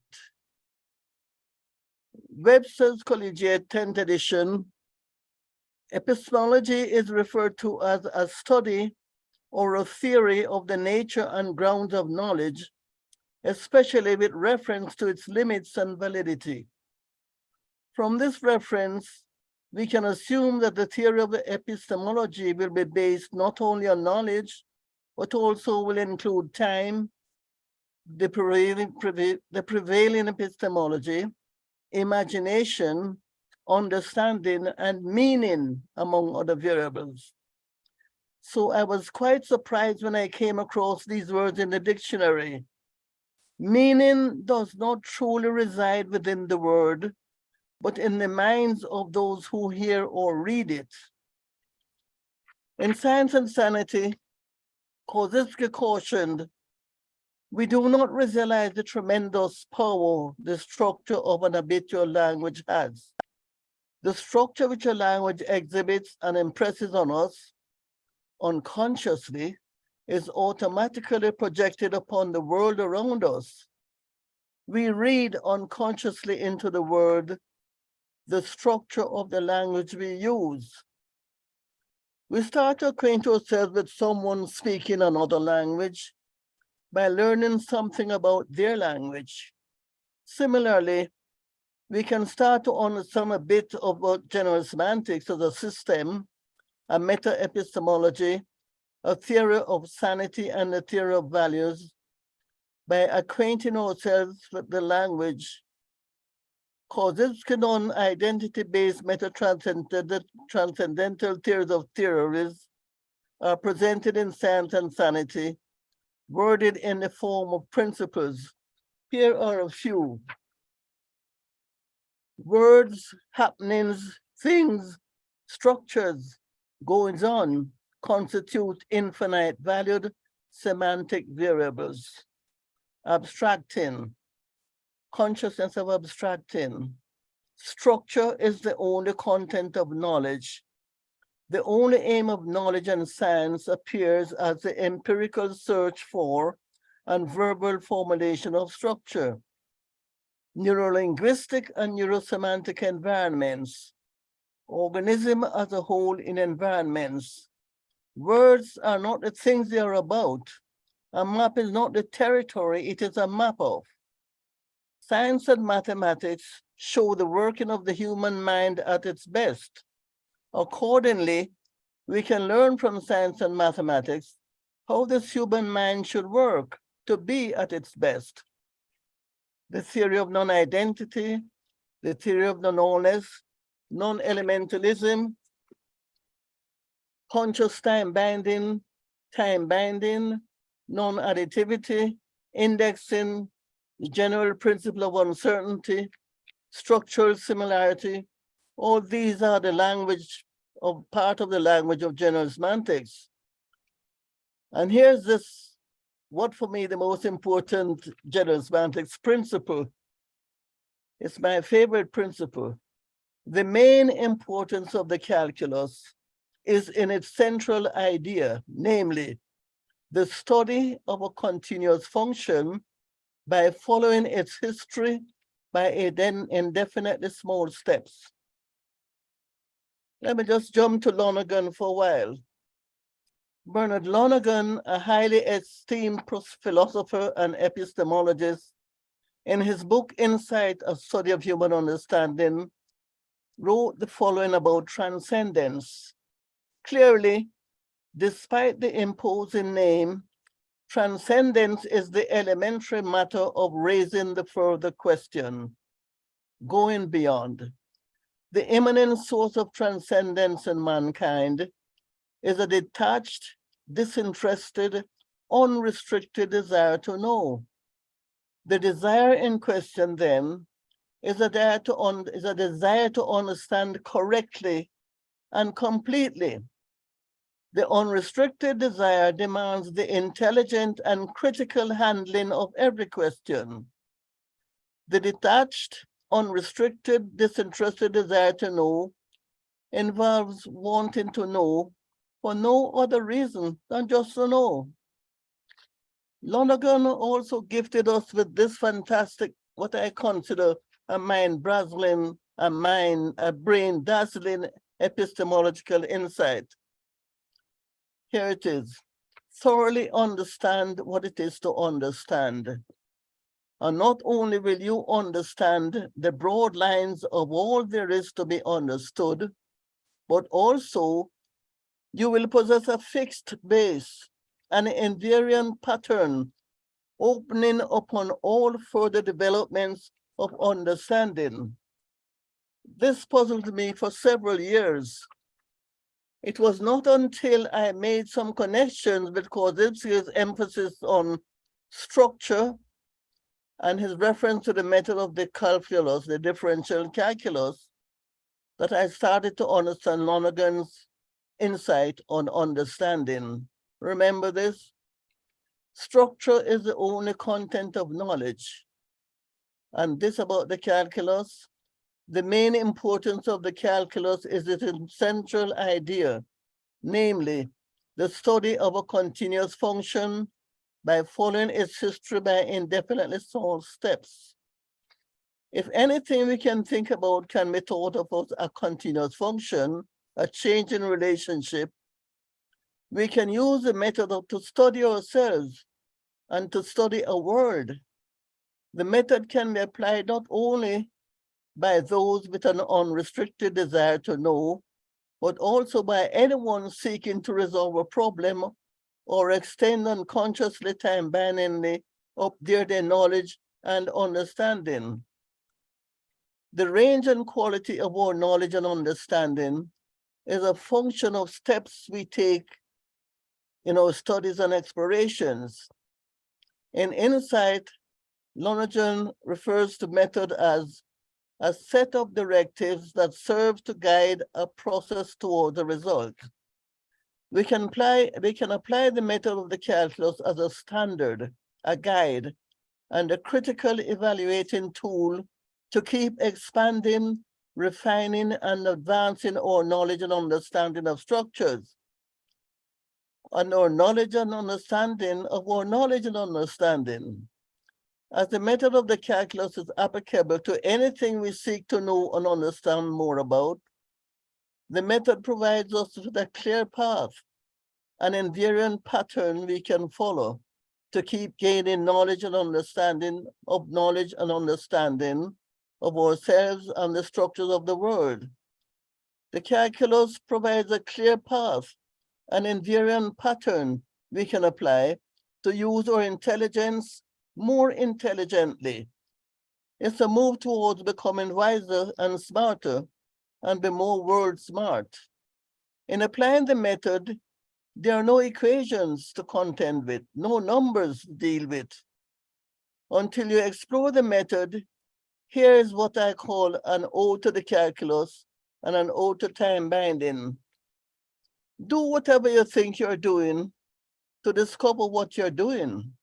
Webster's Collegiate 10th edition, epistemology is referred to as a study or a theory of the nature and grounds of knowledge, especially with reference to its limits and validity. From this reference, we can assume that the theory of the epistemology will be based not only on knowledge, but also will include time, the prevailing epistemology, imagination, understanding, and meaning, among other variables. So I was quite surprised when I came across these words in the dictionary. Meaning does not truly reside within the word, but in the minds of those who hear or read it. In Science and Sanity, Korzybski cautioned, we do not realize the tremendous power the structure of an habitual language has. The structure which a language exhibits and impresses on us unconsciously is automatically projected upon the world around us. We read unconsciously into the word the structure of the language we use. We start to acquaint ourselves with someone speaking another language by learning something about their language. Similarly, we can start to understand a bit about general semantics as a system, a meta-epistemology, a theory of sanity, and a theory of values by acquainting ourselves with the language. Korzybski non-identity-based meta-transcendental theories of theories are presented in Science and Sanity, worded in the form of principles. Here are a few. Words, happenings, things, structures, goings on constitute infinite valued semantic variables. Abstracting, consciousness of abstracting. Structure is the only content of knowledge. The only aim of knowledge and science appears as the empirical search for and verbal formulation of structure. Neurolinguistic and neurosemantic environments. Organism as a whole in environments. Words are not the things they are about. A map is not the territory it is a map of. Science and mathematics show the working of the human mind at its best. Accordingly, we can learn from science and mathematics how this human mind should work to be at its best. The theory of non-identity, the theory of non-allness, non-elementalism, conscious time-binding, non-additivity, indexing, the general principle of uncertainty, structural similarity. All these are the language of part of the language of general semantics. And here's this, what for me the most important general semantics principle. It's my favorite principle. The main importance of the calculus is in its central idea, namely the study of a continuous function by following its history by indefinitely small steps. Let me just jump to Lonergan for a while. Bernard Lonergan, a highly esteemed philosopher and epistemologist, in his book, Insight, A Study of Human Understanding, wrote the following about transcendence. Clearly, despite the imposing name, transcendence is the elementary matter of raising the further question, going beyond. The immanent source of transcendence in mankind is a detached, disinterested, unrestricted desire to know. The desire in question then is a desire to understand correctly and completely. The unrestricted desire demands the intelligent and critical handling of every question. The detached, unrestricted, disinterested desire to know involves wanting to know for no other reason than just to know. Lonergan also gifted us with this fantastic, what I consider a mind-brazzling, a brain-dazzling epistemological insight. Here it is. Thoroughly understand what it is to understand. And not only will you understand the broad lines of all there is to be understood, but also you will possess a fixed base, an invariant pattern, opening upon all further developments of understanding. This puzzled me for several years. It was not until I made some connections with Korzybski's emphasis on structure and his reference to the method of the calculus, the differential calculus, that I started to understand Lonergan's insight on understanding. Remember this? Structure is the only content of knowledge. And this about the calculus, the main importance of the calculus is its central idea, namely the study of a continuous function by following its history by indefinitely small steps. If anything we can think about can be thought of as a continuous function, a change in relationship, we can use the method to study ourselves and to study a word. The method can be applied not only by those with an unrestricted desire to know, but also by anyone seeking to resolve a problem or extend unconsciously time-bindingly up their knowledge and understanding. The range and quality of our knowledge and understanding is a function of steps we take in our studies and explorations. In Insight, Lonergan refers to method as a set of directives that serve to guide a process toward a result. We can apply the method of the calculus as a standard, a guide, and a critical evaluating tool to keep expanding, refining, and advancing our knowledge and understanding of structures, and our knowledge and understanding of our knowledge and understanding. As the method of the calculus is applicable to anything we seek to know and understand more about, the method provides us with a clear path, an invariant pattern we can follow to keep gaining knowledge and understanding of ourselves and the structures of the world. The calculus provides a clear path, an invariant pattern we can apply to use our intelligence more intelligently. It's a move towards becoming wiser and smarter and be more world smart. In applying the method, there are no equations to contend with, no numbers to deal with. Until you explore the method, here is what I call an ode to the calculus and an ode to time binding. Do whatever you think you're doing to discover what you're doing,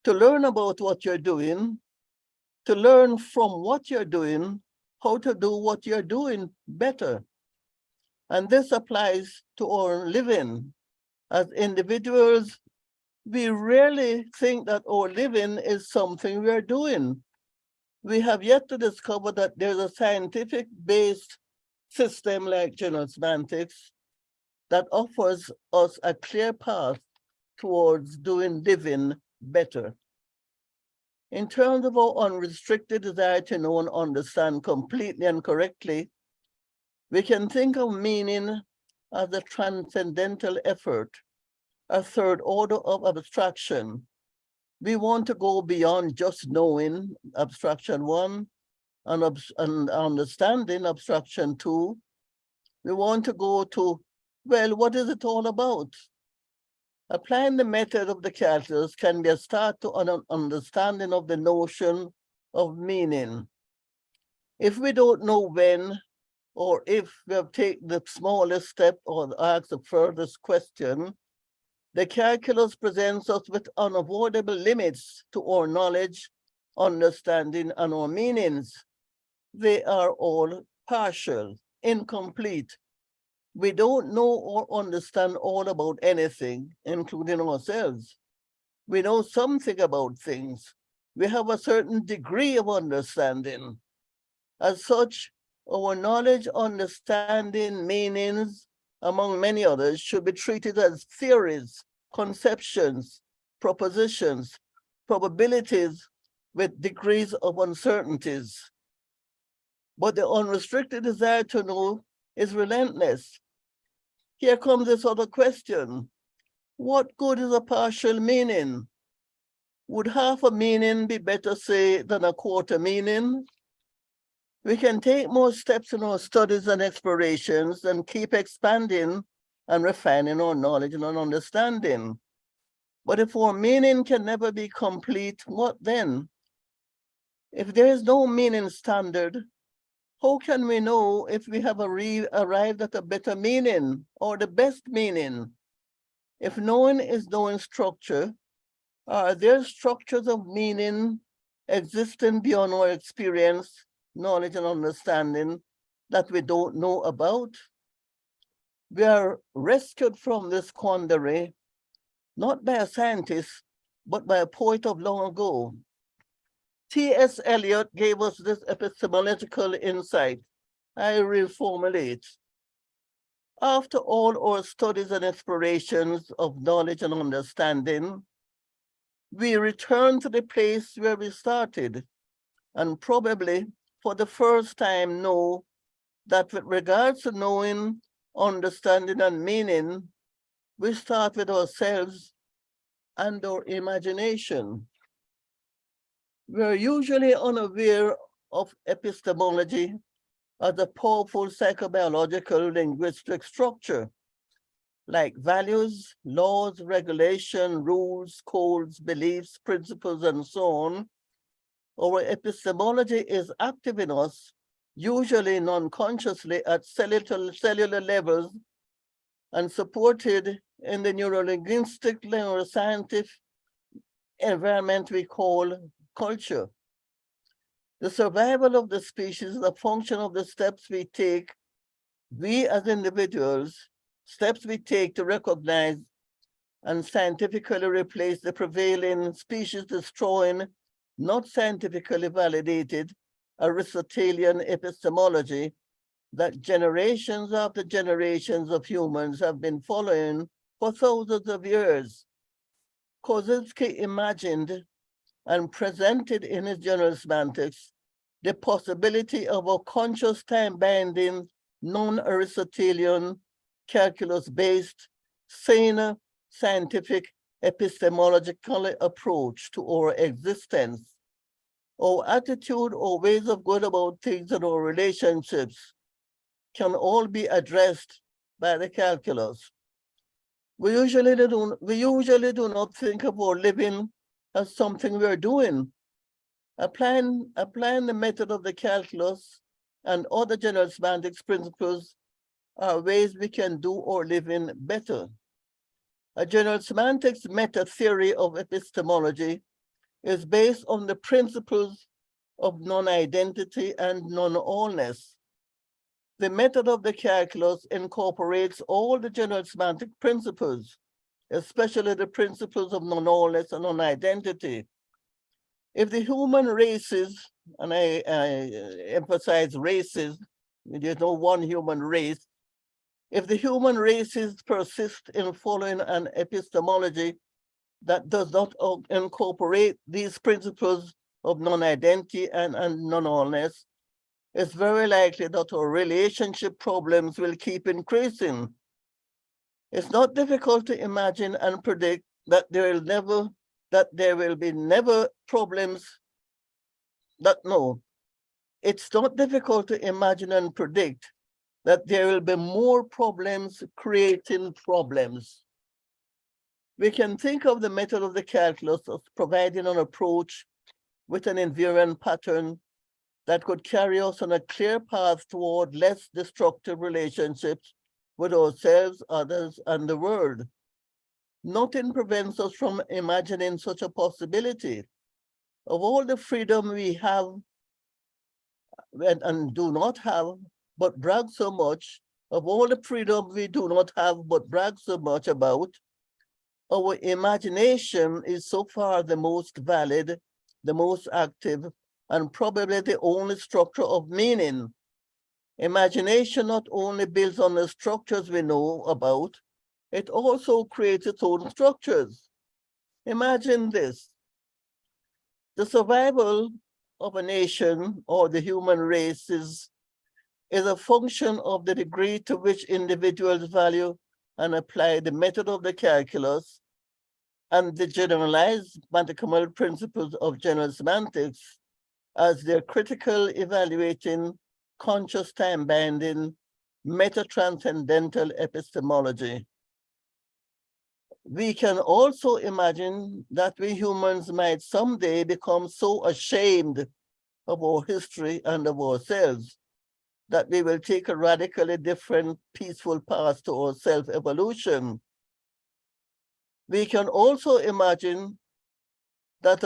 to learn about what you're doing, to learn from what you're doing, how to do what you're doing better. And this applies to our living. As individuals, we rarely think that our living is something we are doing. We have yet to discover that there's a scientific-based system like general semantics that offers us a clear path towards doing living better. In terms of our unrestricted desire to know and understand completely and correctly, we can think of meaning as a transcendental effort, a third order of abstraction. We want to go beyond just knowing, abstraction 1, and understanding, abstraction 2. We want to go to, well, what is it all about? Applying the method of the calculus can be a start to an understanding of the notion of meaning. If we don't know when, or if we have taken the smallest step or asked the furthest question, the calculus presents us with unavoidable limits to our knowledge, understanding, and our meanings. They are all partial, incomplete. We don't know or understand all about anything, including ourselves. We know something about things. We have a certain degree of understanding. As such, our knowledge, understanding, meanings, among many others, should be treated as theories, conceptions, propositions, probabilities with degrees of uncertainties. But the unrestricted desire to know is relentless. Here comes this other question. What good is a partial meaning? Would half a meaning be better, say, than a quarter meaning? We can take more steps in our studies and explorations and keep expanding and refining our knowledge and our understanding. But if our meaning can never be complete, what then? If there is no meaning standard, how can we know if we have arrived at a better meaning or the best meaning? If knowing is knowing structure, are there structures of meaning existing beyond our experience, knowledge, and understanding that we don't know about? We are rescued from this quandary, not by a scientist, but by a poet of long ago. T.S. Eliot gave us this epistemological insight. I reformulate. After all our studies and explorations of knowledge and understanding, we return to the place where we started, and probably for the first time know that with regards to knowing, understanding, and meaning, we start with ourselves and our imagination. We're usually unaware of epistemology as a powerful psychobiological linguistic structure, like values, laws, regulation, rules, codes, beliefs, principles, and so on. Our epistemology is active in us, usually non-consciously at cellular levels, and supported in the neurolinguistic, neuroscientific environment we call culture. The survival of the species is a function of the steps we take, we as individuals, steps we take to recognize and scientifically replace the prevailing species-destroying, not scientifically validated Aristotelian epistemology that generations after generations of humans have been following for thousands of years. Kozinski imagined and presented in his General Semantics the possibility of a conscious time-binding, non-Aristotelian, calculus-based, sane, scientific epistemological approach to our existence, our attitude or ways of going about things and our relationships can all be addressed by the calculus. We usually do not think of our living as something we're doing. Applying the method of the calculus and other general semantics principles are ways we can do our living better. A general semantics meta theory of epistemology is based on the principles of non-identity and non-allness. The method of the calculus incorporates all the general semantic principles, especially the principles of non-allness and non-identity. If the human races, and I emphasize races, there's no one human race. If the human races persist in following an epistemology that does not incorporate these principles of non-identity and non-allness, it's very likely that our relationship problems will keep increasing. It's not difficult to imagine and predict that there will be never problems it's not difficult to imagine and predict that there will be more problems creating problems. We can think of the method of the calculus as providing an approach with an invariant pattern that could carry us on a clear path toward less destructive relationships with ourselves, others, and the world. Nothing prevents us from imagining such a possibility. Of all the freedom we have and do not have, but brag so much, of all the freedom we do not have, but brag so much about, our imagination is so far the most valid, the most active, and probably the only structure of meaning. Imagination not only builds on the structures we know about, it also creates its own structures. Imagine this. The survival of a nation or the human race is a function of the degree to which individuals value and apply the method of the calculus and the generalized mathematical principles of general semantics as their critical, evaluating, conscious time-binding, meta-transcendental epistemology. We can also imagine that we humans might someday become so ashamed of our history and of ourselves that we will take a radically different, peaceful path to our self-evolution. We can also imagine that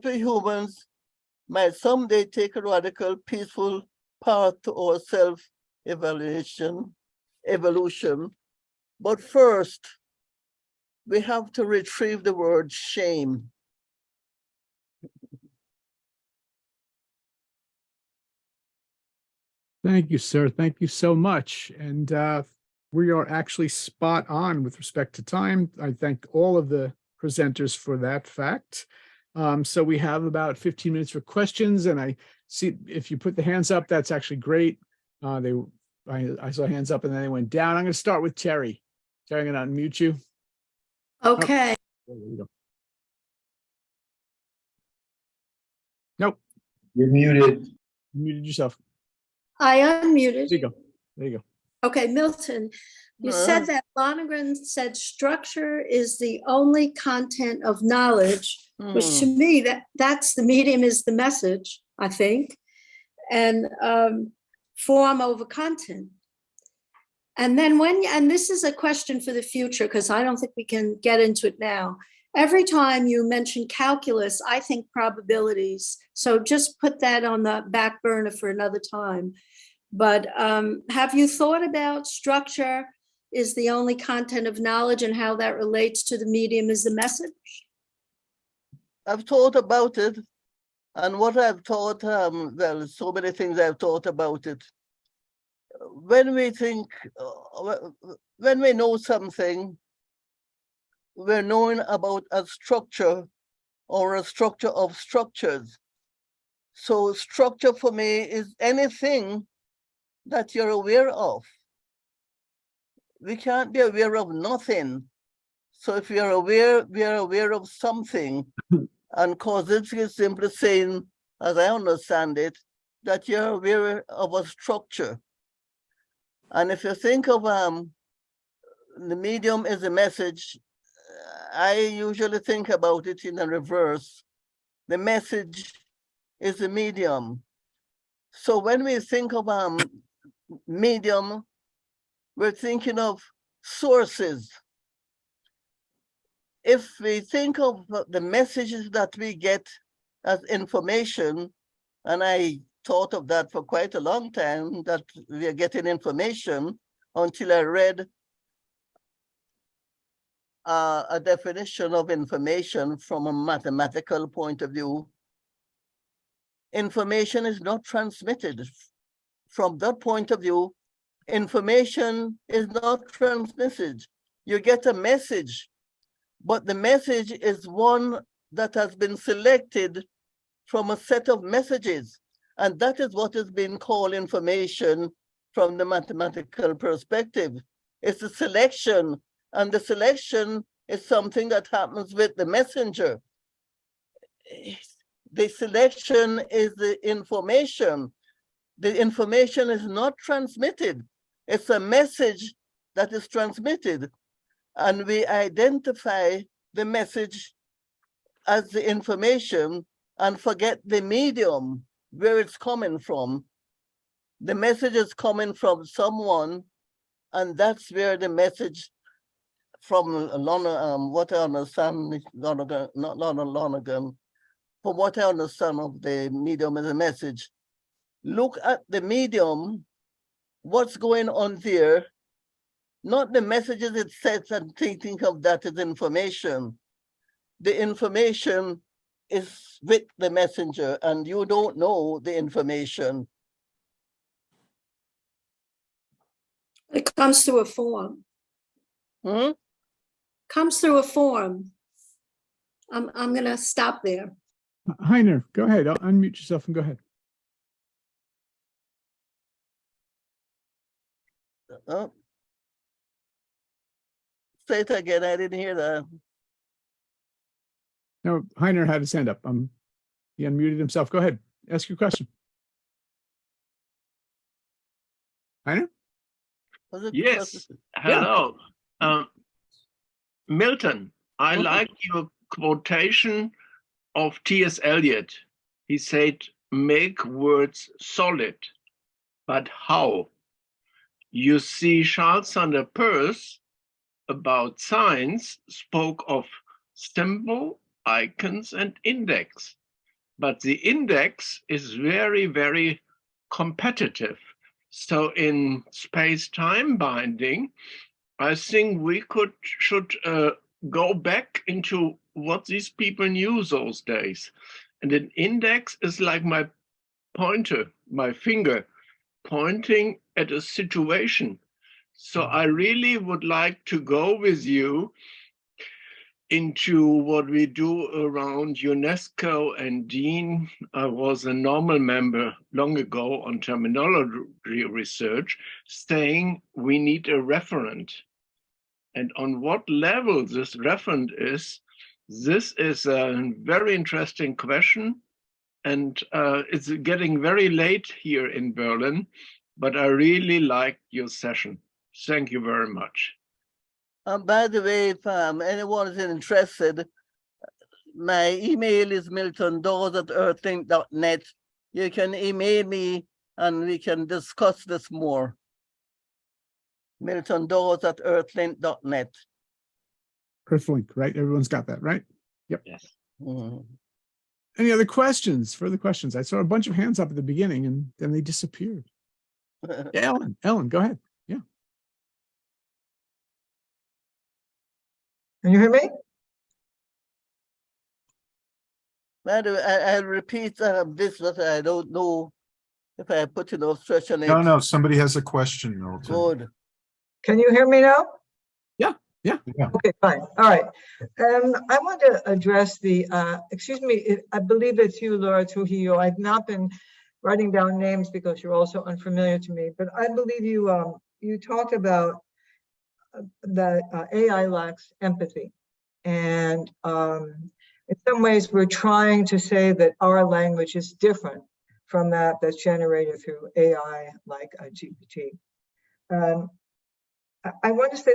we humans might someday take a radical, peaceful path to our self-evolution. But first, we have to retrieve the word shame. Thank you, sir. Thank you so much. And we are actually spot on with respect to time. I thank all of the presenters for that fact. So we have about 15 minutes for questions, and I see if you put the hands up, that's actually great. I saw hands up and then they went down. I'm going to start with Terry. Terry, I'm going to unmute you. Okay. Oh, there you go. Nope. You're muted. You muted yourself. I unmuted. There you go. There you go. Okay, Milton, you said that Lonergan said structure is the only content of knowledge, which to me, that's the medium is the message, I think, and form over content. And then and this is a question for the future, because I don't think we can get into it now. Every time you mention calculus, I think probabilities. So just put that on the back burner for another time. But have you thought about structure is the only content of knowledge and how that relates to the medium is the message? I've thought about it. And what I've thought, well, so many things I've thought about it. When we think, when we know something, we're knowing about a structure or a structure of structures. So structure for me is anything that you're aware of. We can't be aware of nothing. So if we are aware of something, and Korzybski is simply saying, as I understand it, that you're aware of a structure. And if you think of the medium as a message, I usually think about it in a reverse. The message is a medium. So when we think of medium, we're thinking of sources. If we think of the messages that we get as information, and I thought of that for quite a long time, that we are getting information, until I read a definition of information from a mathematical point of view. Information is not transmitted. From that point of view, information is not transmitted. You get a message, but the message is one that has been selected from a set of messages. And that is what is being called information from the mathematical perspective. It's a selection, and the selection is something that happens with the messenger. The selection is the information. The information is not transmitted. It's a message that is transmitted. And we identify the message as the information and forget the medium, where it's coming from. The message is coming from someone, and that's where the message from what I understand, not Lonergan, from what I understand of the medium as a message. Look at the medium, what's going on there, not the messages it sets and think of that as information. The information is with the messenger, and you don't know the information. It comes through a form. Comes through a form. I'm going to stop there. Heiner, go ahead. I'll unmute yourself and go ahead. Say it again. I didn't hear that. No, Heiner had his hand up. He unmuted himself. Go ahead. Ask your question. Heiner? Yes. Hello. Milton, I like your quotation of T.S. Eliot. He said, make words solid. But how? You see, Charles Sanders Peirce about science spoke of symbol, icons, and index. But the index is very, very competitive. So in space-time binding, I think we should go back into what these people knew those days. And an index is like my pointer, my finger, pointing at a situation. So I really would like to go with you into what we do around UNESCO and Dean. I was a normal member long ago on terminology research, saying we need a referent. And on what level this referent is, this is a very interesting question. And it's getting very late here in Berlin, but I really liked your session. Thank you very much. By the way, if anyone is interested, my email is miltondawes@earthlink.net. You can email me and we can discuss this more. miltondawes@earthlink.net. Earthlink, right? Everyone's got that, right? Yep. Yes. Any other questions? Further questions? I saw a bunch of hands up at the beginning and then they disappeared. Yeah, Ellen, go ahead. Yeah. Can you hear me? By the way, I'll repeat this, but I don't know if I put enough stress on it. No, somebody has a question, Milton. Good. Can you hear me now? Yeah. Okay, fine. All right. I want to address the, excuse me, I believe it's you, Laura Trujillo. I've not been writing down names because you're also unfamiliar to me, but I believe you you talked about that AI lacks empathy. And in some ways, we're trying to say that our language is different from that's generated through AI like GPT. I want to say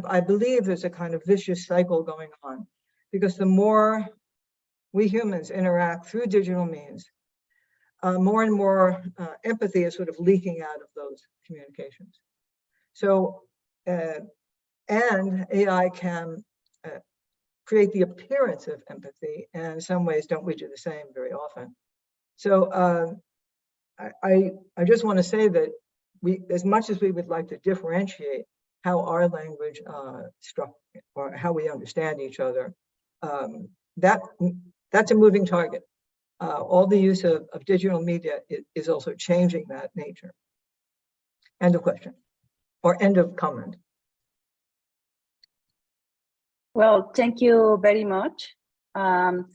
I believe there's a kind of vicious cycle going on, because the more we humans interact through digital means, more and more empathy is sort of leaking out of those communications. So, and AI can create the appearance of empathy, and in some ways, don't we do the same very often? So I just want to say that as much as we would like to differentiate how our language or how we understand each other, that's a moving target. All the use of digital media is also changing that nature. End of question, or end of comment. Well, thank you very much. I'm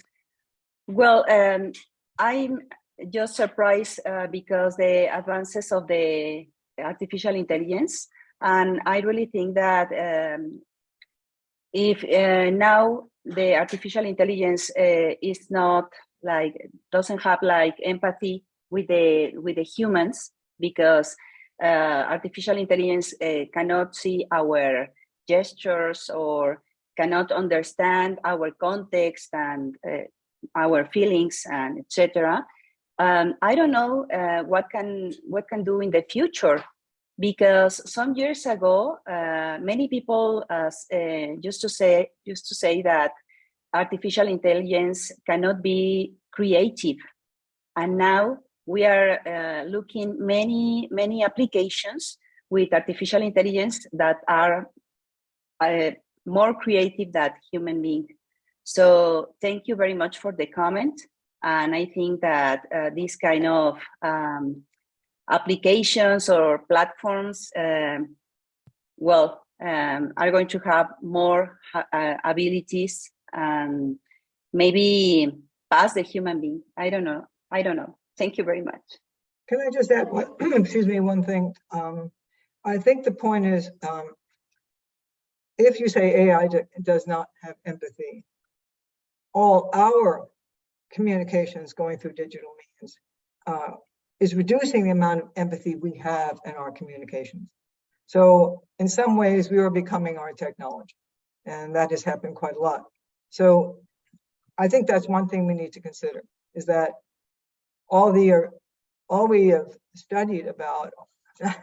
just surprised because the advances of the artificial intelligence, and I really think that if now the artificial intelligence is not doesn't have empathy with the humans, because artificial intelligence cannot see our gestures or cannot understand our context and our feelings and etc. I don't know what can do in the future, because some years ago many people used to say that artificial intelligence cannot be creative, and now we are looking many applications with artificial intelligence that are more creative than human beings. So thank you very much for the comment. And I think that these kind of applications or platforms, are going to have more abilities and maybe pass the human being. I don't know. Thank you very much. Can I just add one thing? I think the point is, if you say AI does not have empathy, all our communications going through digital means is reducing the amount of empathy we have in our communications. So in some ways, we are becoming our technology, and that has happened quite a lot. So I think that's one thing we need to consider, is that all we have studied about,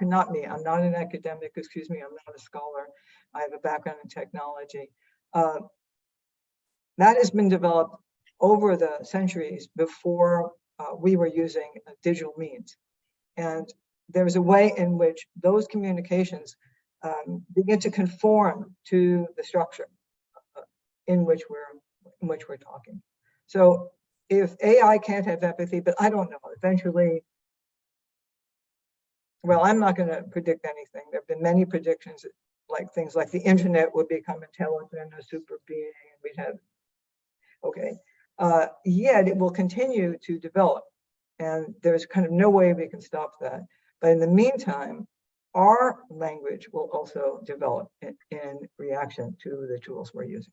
not me, I'm not an academic, excuse me, I'm not a scholar, I have a background in technology. That has been developed over the centuries before we were using digital means. And there's a way in which those communications begin to conform to the structure in which we're talking. So if AI can't have empathy, but I don't know, eventually, well, I'm not going to predict anything. There have been many predictions, like things like the internet would become intelligent, a super being, and we'd have, okay. Yet it will continue to develop, and there's kind of no way we can stop that. But in the meantime, our language will also develop in reaction to the tools we're using.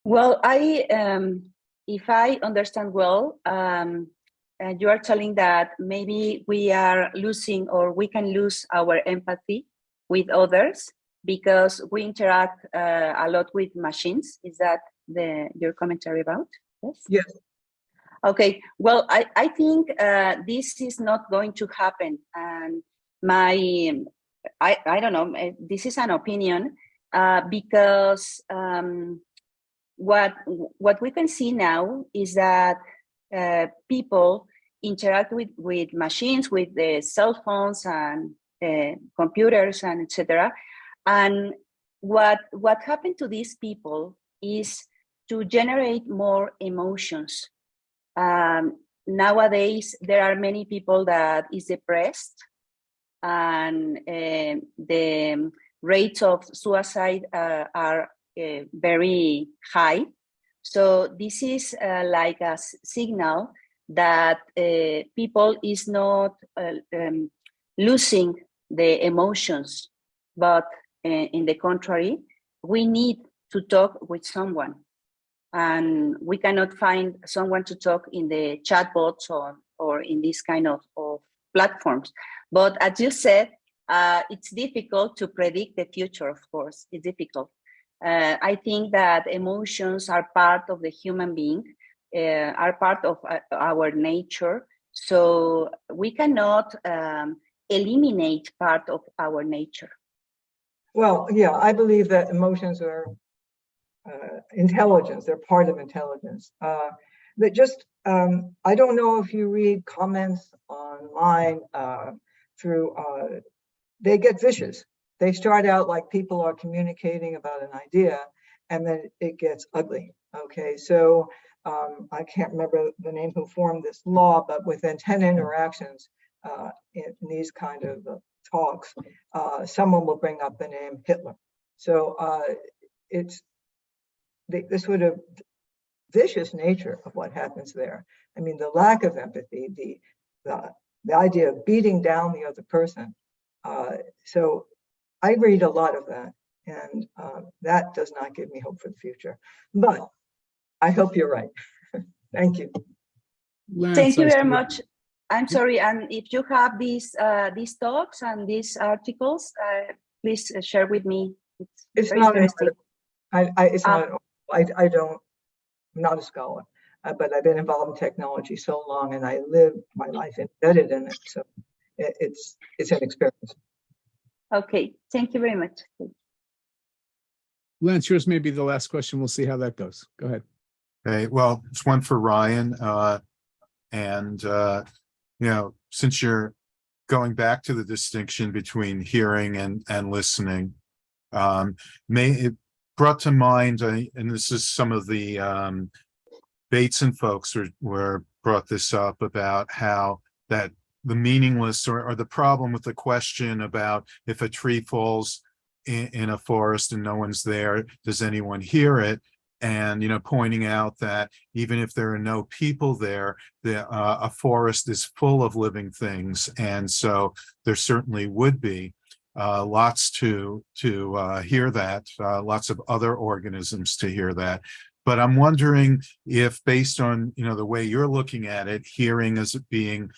Well, if I understand well, you are telling that maybe we are losing, or we can lose our empathy with others because we interact a lot with machines. Is that your commentary about? Yes. Yes. Okay. Well, I think this is not going to happen, and I don't know. This is an opinion because what we can see now is that people interact with machines, with the cell phones and computers and etc. And what happened to these people is to generate more emotions. Nowadays, there are many people that is depressed, and the rates of suicide are very high. So this is like a signal that people is not losing the emotions, but in the contrary, we need to talk with someone, and we cannot find someone to talk in the chatbots or in this kind of platforms. But as you said, it's difficult to predict the future, of course, it's difficult. I think that emotions are part of the human being, are part of our nature. So we cannot eliminate part of our nature. Well, yeah, I believe that emotions are intelligence. They're part of intelligence. That just, I don't know if you read comments online through, they get vicious. They start out like people are communicating about an idea, and then it gets ugly. Okay, so I can't remember the name who formed this law, but within 10 interactions in these kind of talks, someone will bring up the name Hitler. So it's the sort of vicious nature of what happens there. I mean, the lack of empathy, the idea of beating down the other person. So I read a lot of that, and that does not give me hope for the future. But I hope you're right. Thank you. Lance, Thank you I very see- much. I'm sorry, and if you have these talks and these articles, please share with me. It's very not interesting. it's not. I don't. I'm not a scholar, but I've been involved in technology so long, and I live my life embedded in it. So it's an experience. Okay, thank you very much. Lance, yours may be the last question. We'll see how that goes. Go ahead. Okay, well, it's one for Ryan. Since you're going back to the distinction between hearing and listening, it brought to mind, and this is some of the Bateson folks were brought this up about how that the meaningless or the problem with the question about if a tree falls in a forest and no one's there, does anyone hear it? And, pointing out that even if there are no people there, a forest is full of living things. And so there certainly would be lots to hear that, lots of other organisms to hear that. But I'm wondering if, based on, the way you're looking at it, hearing as it being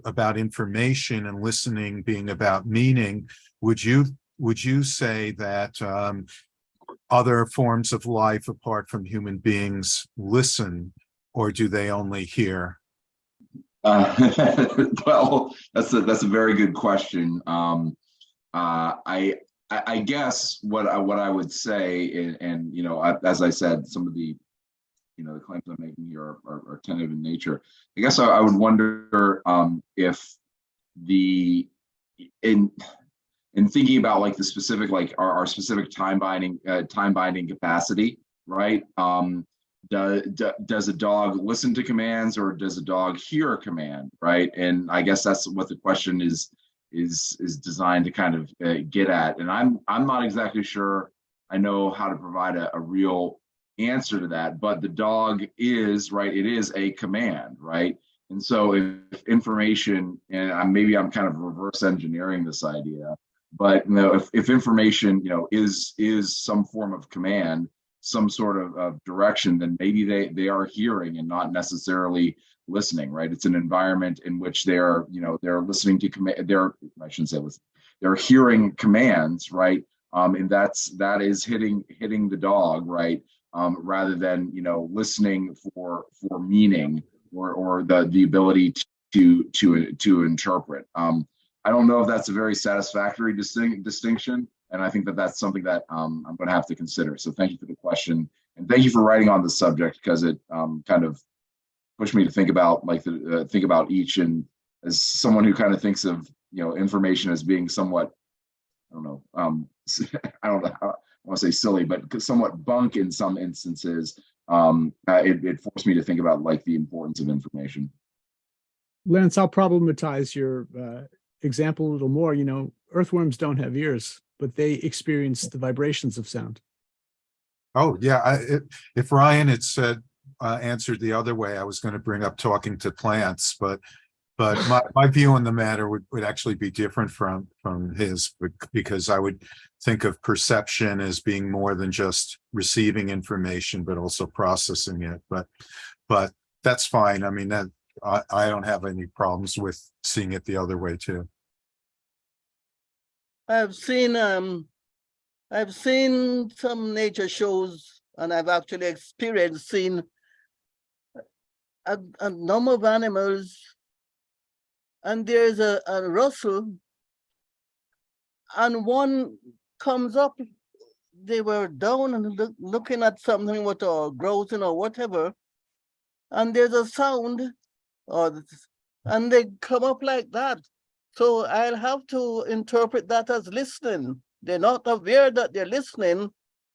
about information and listening being about meaning, would you say that other forms of life apart from human beings listen, or do they only hear? Well, that's a very good question. I guess what I would say, and as I said, some of the the claims I'm making here are tentative in nature. I guess I would wonder if in thinking about like the specific, like our specific time binding capacity, right? Does a dog listen to commands, or does a dog hear a command, right? And I guess that's what the question is designed to kind of get at. And I'm not exactly sure I know how to provide a real answer to that, but the dog is, right, it is a command, right? And so if information, and maybe I'm kind of reverse engineering this idea, but if information is some form of command, some sort of direction, then maybe they are hearing and not necessarily listening, right? It's an environment in which they're listening to command. I shouldn't say listen. They're hearing commands, right? And that is hitting the dog, right? Rather than listening for meaning or the ability to interpret. I don't know if that's a very satisfactory distinction, and I think that's something that I'm going to have to consider. So thank you for the question, and thank you for writing on this subject, because it kind of pushed me to think about think about each, and as someone who kind of thinks of information as being somewhat, I don't know, I don't know how I want to say silly, but somewhat bunk in some instances. It forced me to think about the importance of information. Lance, I'll problematize your example a little more. Earthworms don't have ears, but they experience the vibrations of sound. Oh yeah, if Ryan had said answered the other way, I was going to bring up talking to plants, but But my view on the matter would actually be different from his, because I would think of perception as being more than just receiving information, but also processing it. But that's fine. I mean, that I don't have any problems with seeing it the other way too. I've seen some nature shows, and I've actually experienced seeing a number of animals, and there's a rustle, and one comes up. They were down and looking at something with or grazing or whatever, and there's a sound, and they come up like that. So I'll have to interpret that as listening. They're not aware that they're listening,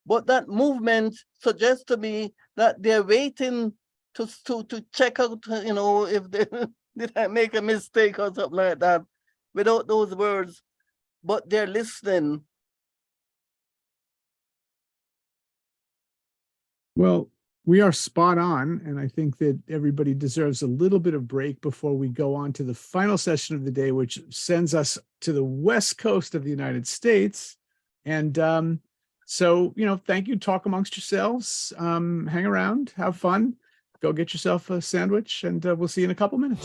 but that movement suggests to me that they're waiting to check out, if they did I make a mistake or something like that, without those words, but they're listening. Well, we are spot on, and I think that everybody deserves a little bit of break before we go on to the final session of the day, which sends us to the West Coast of the United States. And so, thank you. Talk amongst yourselves. Hang around, have fun. Go get yourself a sandwich, and we'll see you in a couple minutes.